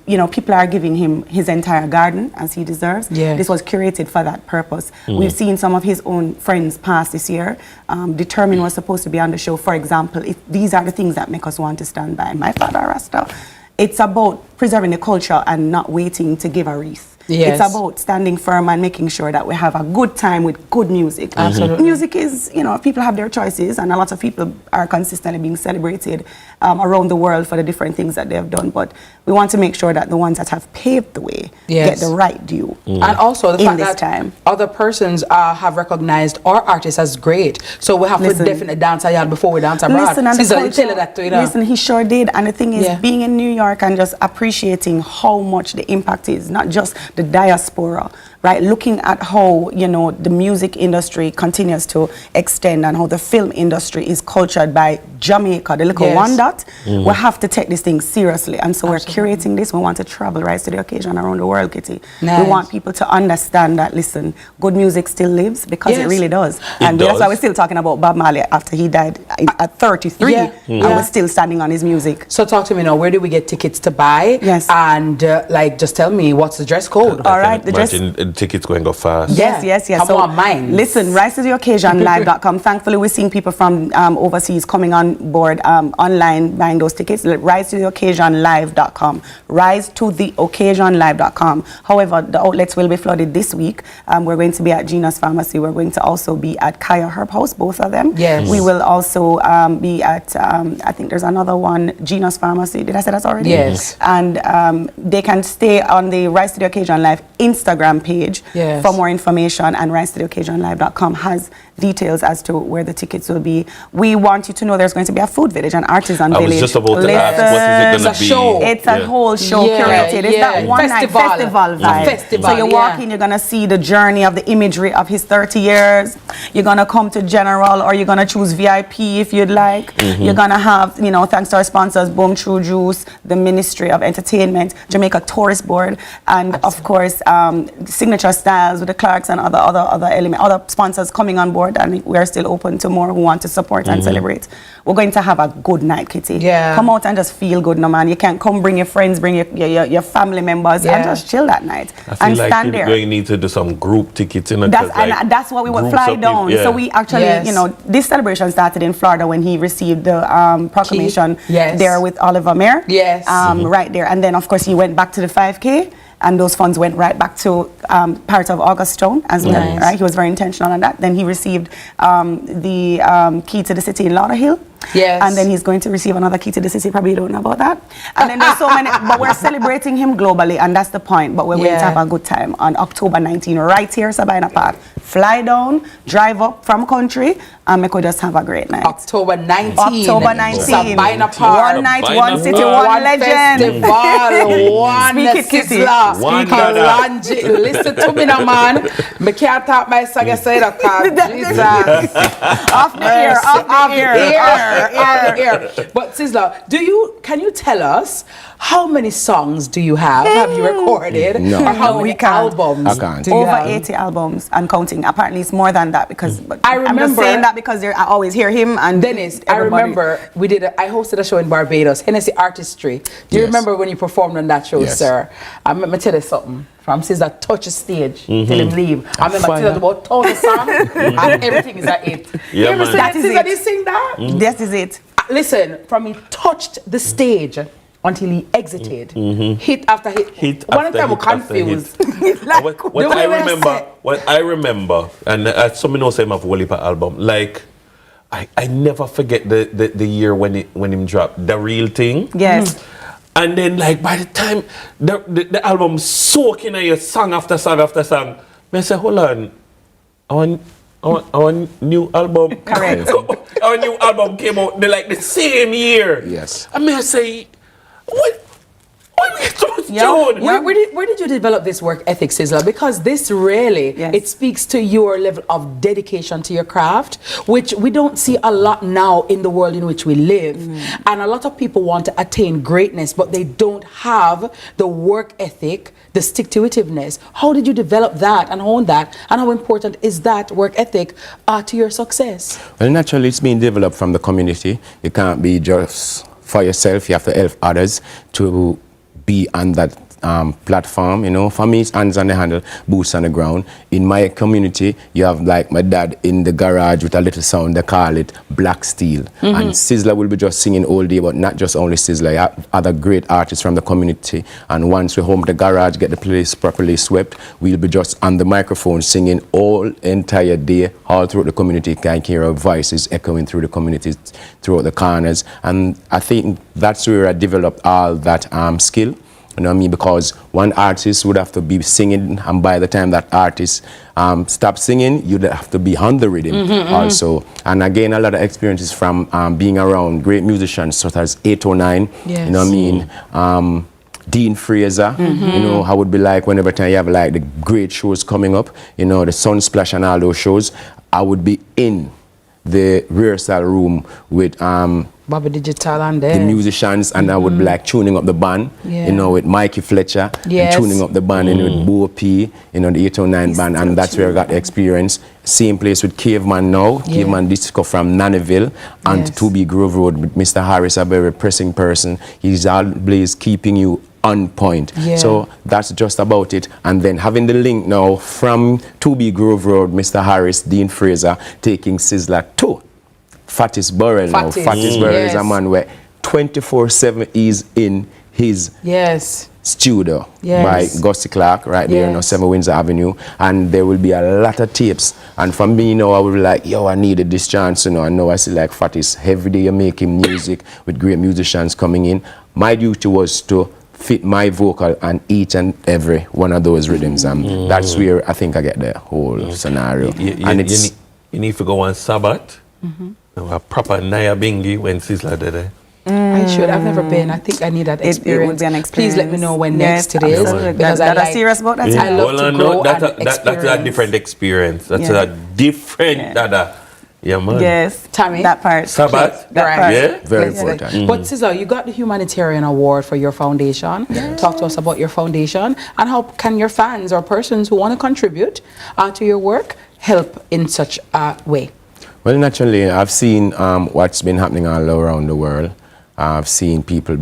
You know, people are giving him his entire garden, as he deserves. This was curated for that purpose. We've seen some of his own friends pass this year. Determined was supposed to be on the show. For example, these are the things that make us want to stand by. My father, Rasta. It's about preserving the culture and not waiting to give a wreath. It's about standing firm and making sure that we have a good time with good music. Absolutely. Music is, you know, people have their choices, and a lot of people are consistently being celebrated around the world for the different things that they have done. But we want to make sure that the ones that have paved the way get the right due. And also the fact that other persons have recognized our artists as great. So we have to definitely dance a yard before we dance abroad. Listen, he sure did. And the thing is, being in New York and just appreciating how much the impact is, not just the diaspora, right? Looking at how, you know, the music industry continues to extend and how the film industry is cultured by Jamaica, the little one dot. We have to take this thing seriously. And so we're curating this. We want to travel, rise to the occasion around the world, Kitty. We want people to understand that, listen, good music still lives, because it really does. And that's why we're still talking about Bob Marley after he died at 33. And we're still standing on his music. So talk to me now, where do we get tickets to buy? And like, just tell me, what's the dress code? All right, the dress tickets going to go fast. Yes. Come on, mine. Listen, rise to the occasion live.com. Thankfully, we're seeing people from overseas coming on board online buying those tickets. Rise to the occasion live.com. Rise to the occasion live.com. However, the outlets will be flooded this week. We're going to be at Gina's Pharmacy. We're going to also be at Kaya Herb House, both of them. We will also be at, I think there's another one, Gina's Pharmacy. Did I say that already? And they can stay on the Rise to the Occasion Live Instagram page for more information, and rise to the occasion live.com has details as to where the tickets will be. We want you to know there's going to be a food village, an artisan village. I was just about to ask, what is it going to be? Show. It's a whole show curated. It's that one night festival vibe. So you walk in, you're going to see the journey of the imagery of his 30 years. You're going to come to general, or you're going to choose VIP if you'd like. You're going to have, you know, thanks to our sponsors, Boom True Juice, the Ministry of Entertainment, Jamaica Tourist Board, and of course, Signature Styles with the Clarks and other sponsors coming on board, and we are still open to more who want to support and celebrate. We're going to have a good night, Kitty. Yeah. Come out and just feel good, no man. You can come, bring your friends, bring your family members, and just chill that night. I feel and like stand there. You're going to need to do some group tickets in That's what we would fly down. So we actually, you know, this celebration started in Florida when he received the proclamation there with Oliver Mayer. Yes. Right there. And then, of course, he went back to the 5K. And those funds went right back to part of August Stone as well, right? He was very intentional on that. Then he received the key to the city in Lauderhill. Yes. And then he's going to receive another key to the city. Probably you don't know about that. And then there's so many, but we're celebrating him globally, and that's the point. But we're going to have a good time on October 19, right here, Sabina Park. Fly down, drive up from country, and we could just have a great night. October 19. October 19. Sabina Park. One night, one city, one legend. Festival, one Sizzla. Listen to me now, man. I can't talk my song, I say that, Jesus. Off the air. But Sizzla, can you tell us how many songs do you have? Have you recorded? No. Or how many albums? I can't. Over 80 albums and counting. Apparently, it's more than that because I'm just saying that because I always hear him and Dennis. I remember I hosted a show in Barbados, Hennessy Artistry. Do you remember when you performed on that show, sir? I'm gonna tell you something. From Sizzla touch the stage till him leave. I remember Sizzla about 1,000 songs and everything is at it. Yeah, you ever sing Sizzla sing that? This is it. Listen, from he touched the stage until he exited, hit after hit. One time we're confused. What I remember, and some know say him have whole heap of album. Like I never forget the year when him dropped The Real Thing. Yes. And then, like, by the time the album soaking in your song after song after song, I say, hold on, our new album, correct. Our new album came out the same year. Yes. I mean, I say, what? Where did you develop this work ethic, Sizzla? Because this really, it speaks to your level of dedication to your craft, which we don't see a lot now in the world in which we live. And a lot of people want to attain greatness, but they don't have the work ethic, the stick-to-itiveness. How did you develop that and hone that? And how important is that work ethic to your success? Well, naturally, it's being developed from the community. You can't be just for yourself. You have to help others to be on that platform, you know. For me, it's hands on the handle, boots on the ground. In my community, you have like my dad in the garage with a little sound, they call it Black Steel. And Sizzla will be just singing all day, but not just only Sizzla, you have other great artists from the community. And once we're home to the garage, get the place properly swept, we'll be just on the microphone singing all entire day, all throughout the community. You can hear our voices echoing through the communities, throughout the corners. And I think that's where I developed all that skill. You know what I mean? Because one artist would have to be singing, and by the time that artist stops singing, you'd have to be on the rhythm also. And again, a lot of experiences from being around great musicians such as 809, you know what I mean? Dean Fraser, you know, how it would be like whenever time you have like the great shows coming up, you know, the Sunsplash and all those shows, I would be in the rehearsal room with Bobby Digital and the musicians, and I would be like tuning up the band, you know, with Mikey Fletcher, and tuning up the band, and with Bo P, you know, the 809 band, and that's where I got the experience. Same place with Caveman now, Caveman Disco from Nannyville, and 2B Grove Road with Mr. Harris, a very pressing person. He's always keeping you on point. So that's just about it. And then having the link now from 2B Grove Road, Mr. Harris, Dean Fraser, taking Sizzla to Fatis Burrell now. Fatis Burrell is a man where 24/7 is in his studio by Gusty Clark right there on 7 Windsor Avenue, and there will be a lot of tapes. And for me, you know, I would be like, yo, I needed this chance, you know. I know I see like Fatis every day you're making music with great musicians coming in. My duty was to fit my vocal on each and every one of those rhythms, and that's where I think I get the whole scenario. And it's you need to go on Sabbath. A proper Naya Bingi when Sizzla did it. I should. I've never been. I think I need that experience. It would be an experience. Please let me know when Yes, next it is. absolutely. Because That I are like, serious about that? Yeah. I love to grow and that's a different experience. That's Yeah. a different yeah, man. Yes, Tammy, that part. Sabbath, That part. yeah, very Let's important. say. But Sizzla, you got the humanitarian award for your foundation. Talk to us about your foundation and how can your fans or persons who want to contribute to your work help in such a way. Well, naturally, I've seen what's been happening all around the world. I've seen people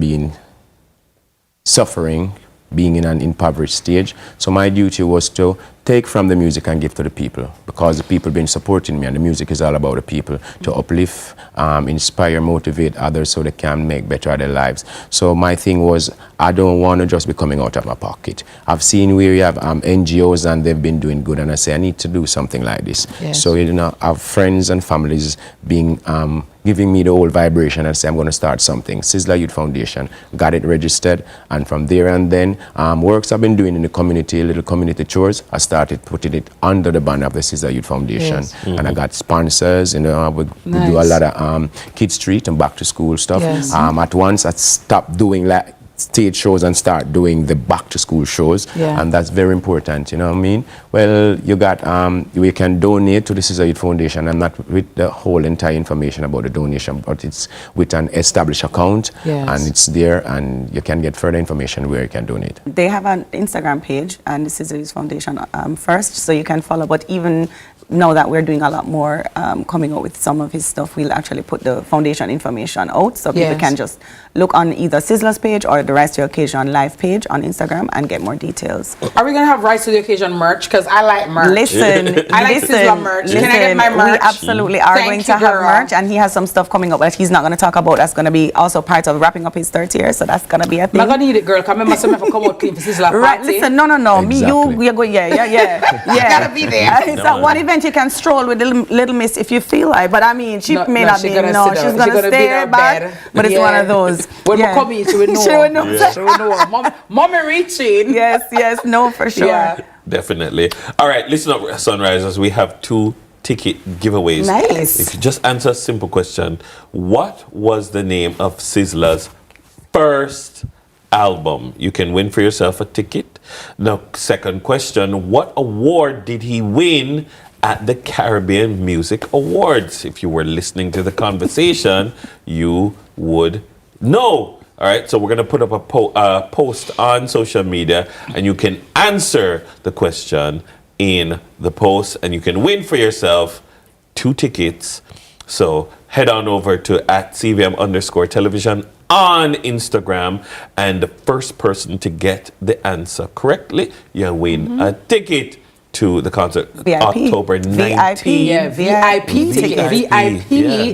suffering, being in an impoverished stage. So my duty was to take from the music and give to the people, because the people been supporting me, and the music is all about the people, to uplift, inspire, motivate others so they can make better their lives. So my thing was, I don't want to just be coming out of my pocket. I've seen where you have NGOs and they've been doing good, and I say I need to do something like this. Yes. So I have friends and families being giving me the whole vibration and say I'm going to start something. Sizzla Youth Foundation, got it registered, and from there and then works I've been doing in the community, little community chores, I started putting it under the banner of the Sizzla Youth Foundation. Yes. And I got sponsors, we do a lot of Kids Street and back to school stuff. Yes. At once I stopped doing like stage shows and start doing the back to school shows, and that's very important, you know what I mean? Well, you got we can donate to the Sizzla Youth Foundation, and not with the whole entire information about the donation, but it's with an established account, and it's there, and you can get further information where you can donate. They have an Instagram page, and the Sizzla Youth Foundation first, so you can follow. But even now that we're doing a lot more coming out with some of his stuff, we'll actually put the foundation information out, so people can just look on either Sizzla's page or the Rise to the Occasion live page on Instagram and get more details. Are we going to have Rise to the Occasion merch? Because I like merch. Listen, I like Sizzla merch. Can I get my merch? We absolutely are going to have merch, and he has some stuff coming up that he's not going to talk about. That's going to be also part of wrapping up his 3rd year, so that's going to be a thing. I'm going to need it, girl, because I remember some come out clean for Sizzla party. Right, listen, no. Exactly. Me, you, we are going, yeah. Gotta be there. It's one event you can stroll with little miss if you feel like, but I mean, she may not be, she's going to stay back, but it's one of those. When we come in, she will know. She will know. She will know. Mommy reaching. Yes, no, for sure. Yeah. Definitely. All right, listen up, Sunrisers. We have 2 ticket giveaways. Nice. If you just answer a simple question, what was the name of Sizzla's first album? You can win for yourself a ticket. Now, second question, what award did he win at the Caribbean Music Awards? If you were listening to the conversation, you would know. All right, so we're going to put up a post on social media, and you can answer the question in the post, and you can win for yourself 2 tickets. So head on over to @CVM_television on Instagram, and the first person to get the answer correctly, you win a ticket to the concert VIP. October 19th. VIP ticket. VIP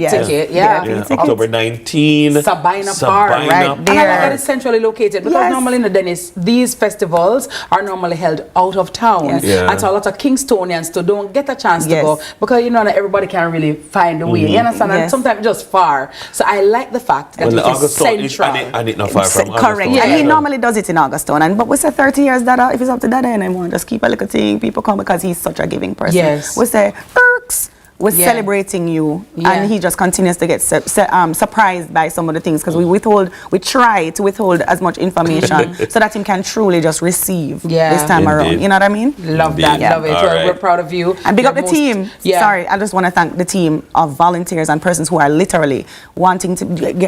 ticket. Yeah. October 19th. Sabina Park. Right there. And I like that it's centrally located, because normally in the Dennis, these festivals are normally held out of town. Yes. Yeah. And so a lot of Kingstonians don't get a chance to go, because you know not everybody can really find a way. You understand? And sometimes just far. So I like the fact that it's central. And it's not far from correct. Augustone. Yeah, he normally does it in Augustone. But we say 30 years, Dada, if it's up to Dada anymore, just keep a little thing. People come because he's such a giving person. Yes. We say, Perks, we're celebrating you. And he just continues to get surprised by some of the things, because we try to withhold as much information so that he can truly just receive this time around. You know what I mean? Love that. Love it. Well, we're proud of you. And big up the team. Sorry, I just want to thank the team of volunteers and persons who are literally wanting to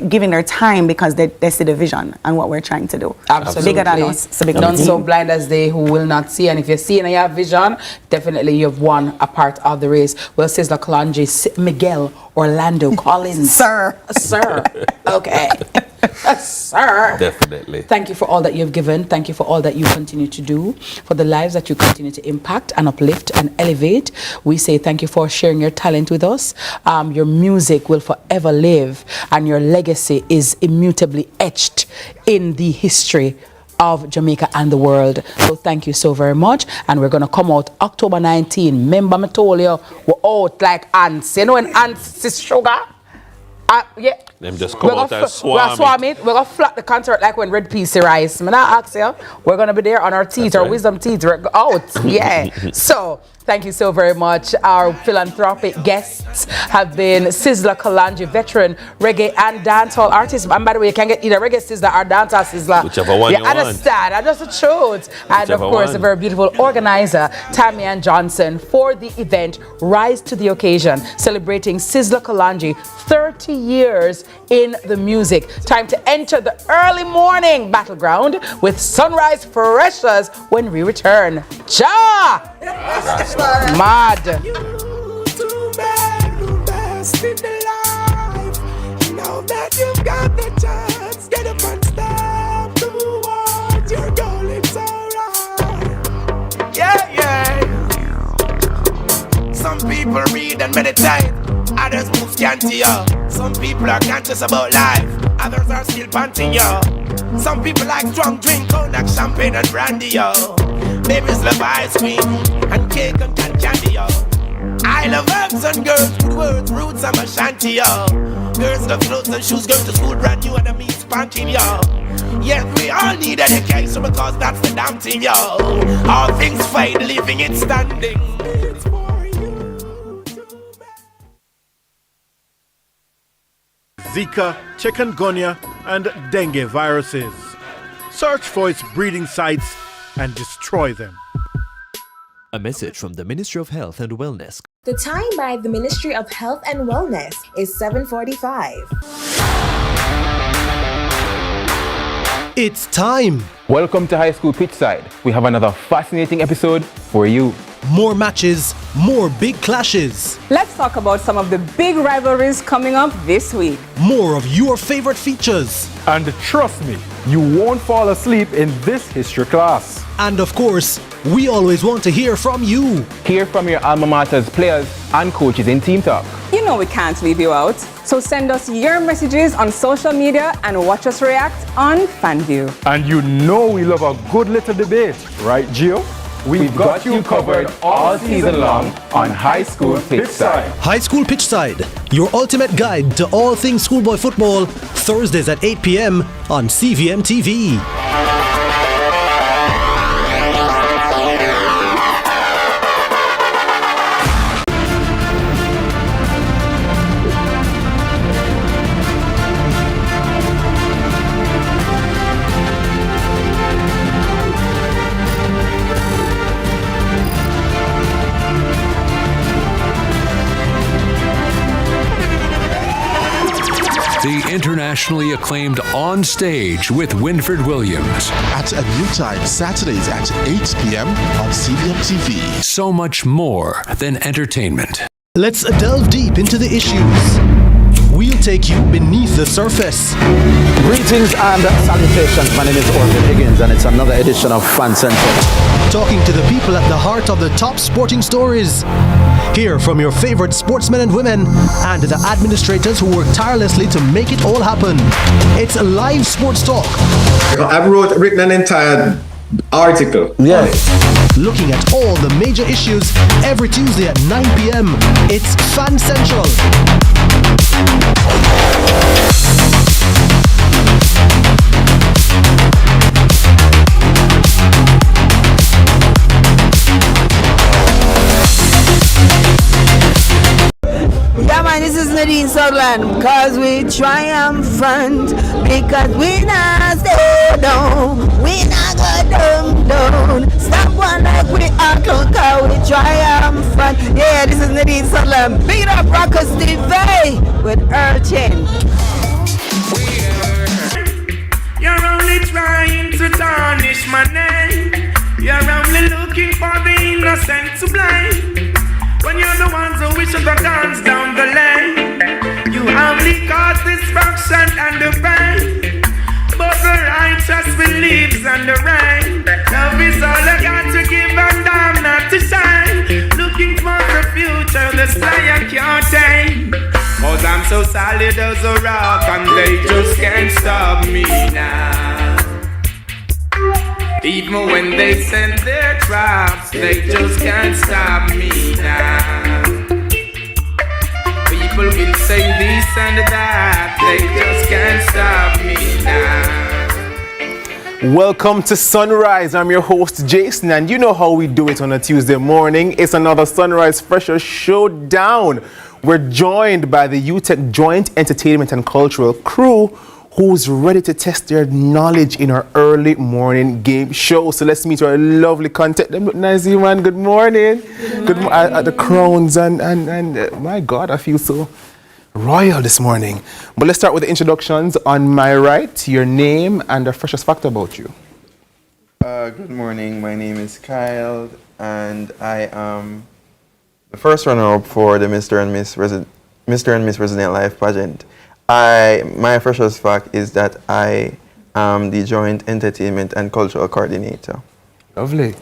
giving their time because they see the vision and what we're trying to do. Absolutely. Bigger than us. So big None so blind as they who will not see. And if you're seeing and you have vision, definitely you've won a part of the race. Well, Sizzla Kalonji, Miguel Orlando Collins. Sir. Okay. Sir. Definitely. Thank you for all that you've given. Thank you for all that you continue to do, for the lives that you continue to impact and uplift and elevate. We say thank you for sharing your talent with us. Your music will forever live, and your legacy is immutably etched in the history of Jamaica and the world. So thank you so very much. And we're going to come out October 19. Remember me told you, we're out like ants. You know when ants is sugar? Yeah. Them just come out and We're swarm gonna swarm it. We're gonna flat the concert like when Red Peace rise. I'm not ask you. We're gonna be there on our teeth, our wisdom teeth. We're out. Yeah. So thank you so very much. Our philanthropic guests have been Sizzla Kalonji, veteran reggae and dancehall artist. And by the way, you can get either reggae Sizzla or dancehall Sizzla. Whichever one you want. Understand? I just the truth. And of Whichever course, one. a very beautiful organizer, Tammy Ann Johnson, for the event Rise to the Occasion, celebrating Sizzla Kalonji 30 years in the music. Time to enter the early morning battleground with Sunrise Freshers when we return. Ja! Mad. Best in the life. Now that you've got the chance, get up and step towards your goal. It's alright. Yeah. Some people read and meditate, others move scanty, yo. Some people are conscious about life, others are still panting, yo. Some people like strong drink, cognac, champagne and brandy, yo. Babies love ice cream and cake and candy, yo. I love herbs and girls with words, roots and my shanty, yo. Girls love clothes and shoes, girls to school brand new and a meat spanking, yo. Yes, we all need education because that's the damn thing, yo. All things fade, leaving it standing. It's for you. Zika, chikungunya, and dengue viruses. Search for its breeding sites and destroy them. A message from the Ministry of Health and Wellness. The time by the Ministry of Health and Wellness is 7:45. It's time. Welcome to High School Pitchside. We have another fascinating episode for you. More matches, more big clashes. Let's talk about some of the big rivalries coming up this week. More of your favorite features. And trust me, you won't fall asleep in this history class. And of course, we always want to hear from you. Hear from your alma mater's players and coaches in Team Talk. You know we can't leave you out. So send us your messages on social media and watch us react on FanView. And you know we love a good little debate, right, Gio? We've got you covered all season long on High School Pitchside. High School Pitchside, your ultimate guide to all things schoolboy football, Thursdays at 8 p.m. on CVM TV. The internationally acclaimed On Stage with Winfred Williams. At a new time, Saturdays at 8 p.m. on CVM TV. So much more than entertainment. Let's delve deep into the issues. We'll take you beneath the surface. Greetings and salutations. My name is Orville Higgins and it's another edition of Fan Central. Talking to the people at the heart of the top sporting stories. Hear from your favorite sportsmen and women and the administrators who work tirelessly to make it all happen. It's a live sports talk. I've written an entire article. Yes. Looking at all the major issues every Tuesday at 9 p.m. It's Fan Central. Yeah man, this is Nadine Sutherland, cause we triumphant, because we not stay down, we not go down. Stop one like we are, cause we triumphant. Yeah, this is Nadine Sutherland, beat up Rockers TV with Urchin. You're only trying to tarnish my name. You're only looking for the innocent to blame. When you're the ones who wish the guns down the lane, you only cause destruction and the pain. But the righteous believes in the rain. Love is all I got to give and damn not to shine. Looking for the future, the sky I can't tame. Cause I'm so solid as a rock and they just can't stop me now. Even when they send their traps, they just can't stop me now. People People will say this and that, they just can't stop me now. Welcome to Sunrise. I'm your host, Jason, and you know how we do it on a Tuesday morning. It's another Sunrise Fresher Showdown. We're joined by the UTech Joint Entertainment and Cultural crew who's ready to test their knowledge in our early morning game show. So let's meet our lovely content. Them look nice, man. Good morning. Good morning. At the crowns and my God, I feel so royal this morning. But let's start with the introductions. On my right, your name and the freshest fact about you. Good morning. My name is Kyle, and I am the first runner-up for the Mr. and Miss Resident Life pageant. My freshest fact is that I am the Joint Entertainment and Cultural Coordinator. Lovely.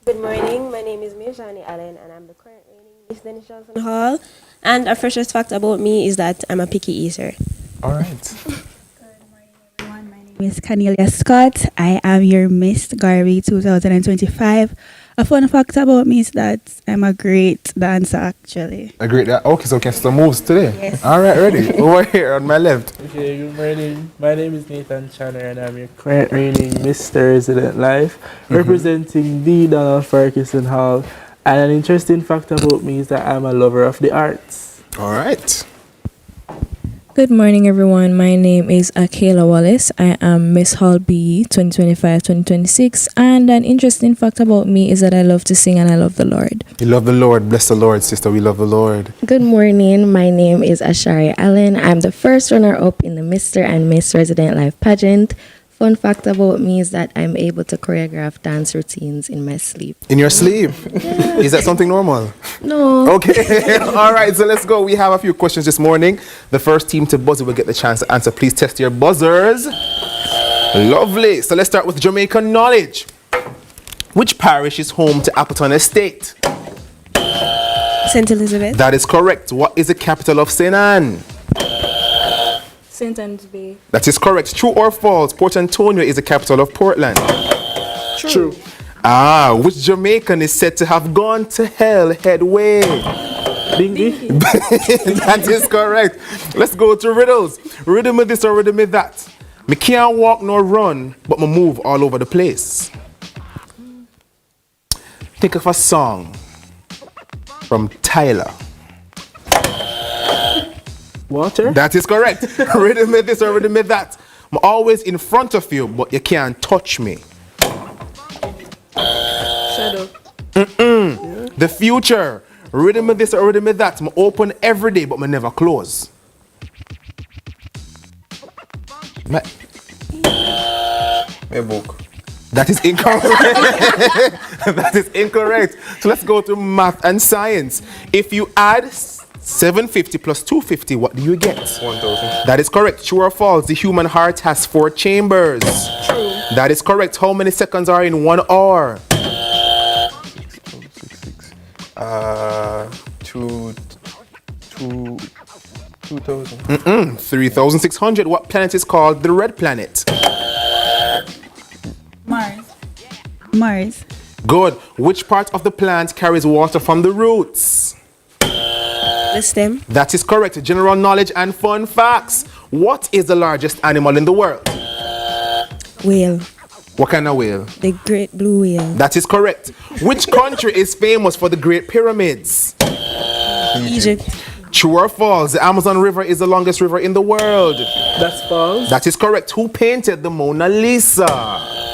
Good morning. My name is Mirjani Allen, and I'm the current reigning Miss Dennis Johnson Hall. And a freshest fact about me is that I'm a picky eater. All right. Miss Cornelia Scott. I am your Miss Garvey 2025. A fun fact about me is that I'm a great dancer, actually. A great dancer. Okay, so we can start moves today. Yes. All right, ready. Over here on my left. Okay, good morning. My name is Nathan Channer, and I'm your current reigning Mr. Resident Life, representing the Donald Ferguson Hall. And an interesting fact about me is that I'm a lover of the arts. All right. Good morning, everyone. My name is Akela Wallace. I am Miss Hall B 2025-2026. And an interesting fact about me is that I love to sing and I love the Lord. You love the Lord. Bless the Lord, sister. We love the Lord. Good morning. My name is Ashari Allen. I'm the first runner-up in the Mr. and Miss Resident Life pageant. Fun fact about me is that I'm able to choreograph dance routines in my sleep. In your sleep? Yeah. Is that something normal? No. Okay. All right, so let's go. We have a few questions this morning. The first team to buzz will get the chance to answer. Please test your buzzers. Lovely. So let's start with Jamaican knowledge. Which parish is home to Appleton Estate? St. Elizabeth. That is correct. What is the capital of St. Anne? St. Anne's Bay. That is correct. True or false? Port Antonio is the capital of Portland. True. Which Jamaican is said to have gone to hell headway? Bingy. That is correct. Let's go to riddles. Riddle me this or riddle me that. Me can't walk nor run, but me move all over the place. Think of a song from Tyler. Water? That is correct. Riddle me this or riddle me that. I'm always in front of you, but you can't touch me. Shadow. Yeah. The future. Riddle me this or riddle me that. I'm open every day, but I never close. My book. That is incorrect. That is incorrect. So let's go to math and science. If you add 750 plus 250, what do you get? 1,000. That is correct. True or false? The human heart has 4 chambers. True. That is correct. How many seconds are in 1 hour? 2,000. 3,600. What planet is called the red planet? Mars. Good. Which part of the plant carries water from the roots? The stem. That is correct. General knowledge and fun facts. What is the largest animal in the world? Whale. What kind of whale? The great blue whale. That is correct. Which country is famous for the Great Pyramids? Egypt. True or false? The Amazon River is the longest river in the world. That's false. That is correct. Who painted the Mona Lisa?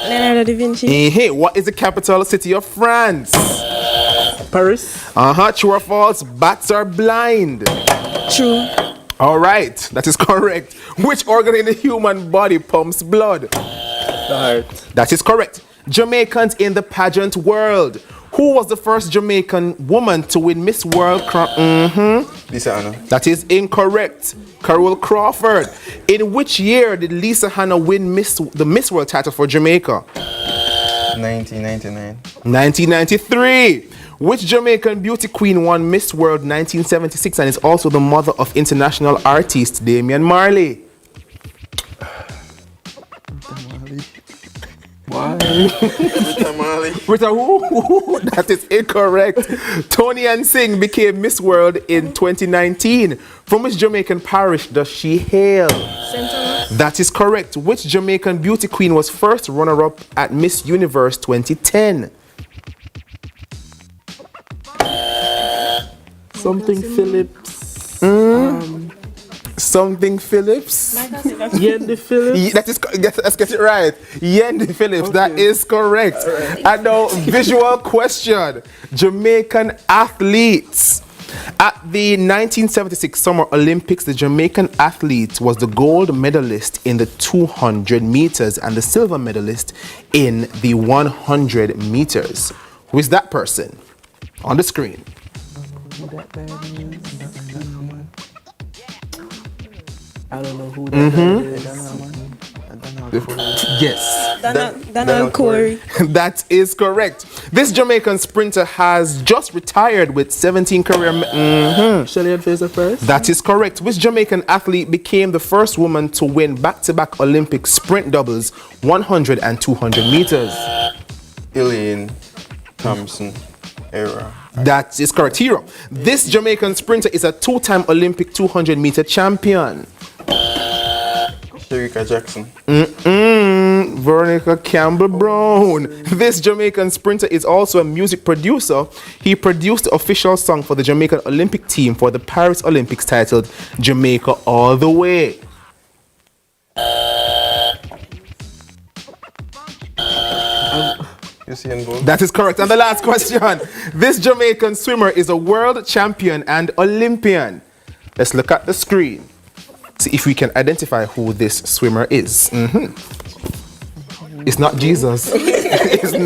Leonardo da Vinci. What is the capital city of France? Paris. True or false? Bats are blind. True. All right, that is correct. Which organ in the human body pumps blood? The heart. That is correct. Jamaicans in the pageant world. Who was the first Jamaican woman to win Miss World? Lisa Hanna. That is incorrect. Carol Crawford. In which year did Lisa Hanna win the Miss World title for Jamaica? 1999. 1993. Which Jamaican beauty queen won Miss World 1976 and is also the mother of international artist Damian Marley? Why? Rita who? That is incorrect. Tony Ann Singh became Miss World in 2019. From which Jamaican parish does she hail? That is correct. Which Jamaican beauty queen was first runner-up at Miss Universe 2010? Something Phillips. Something Phillips? Yendi Phillips? Let's get it right. Yendi Phillips, that is correct. And now, visual question. Jamaican athletes. At the 1976 Summer Olympics, the Jamaican athlete was the gold medalist in the 200 meters and the silver medalist in the 100 meters. Who is that person? On the screen. I don't know who that is. Yes. Donald Corey. That is correct. This Jamaican sprinter has just retired with 17 career... Shelley and Fraser first? That is correct. Which Jamaican athlete became the first woman to win back-to-back Olympic sprint doubles, 100 and 200 meters? Elaine Thompson era. That is correct. Hero. This Jamaican sprinter is a two-time Olympic 200-meter champion. Sherika Jackson. Veronica Campbell Brown. This Jamaican sprinter is also a music producer. He produced the official song for the Jamaican Olympic team for the Paris Olympics titled Jamaica All the Way. That is correct. And the last question. This Jamaican swimmer is a world champion and Olympian. Let's look at the screen. See if we can identify who this swimmer is. It's not Jesus. It's not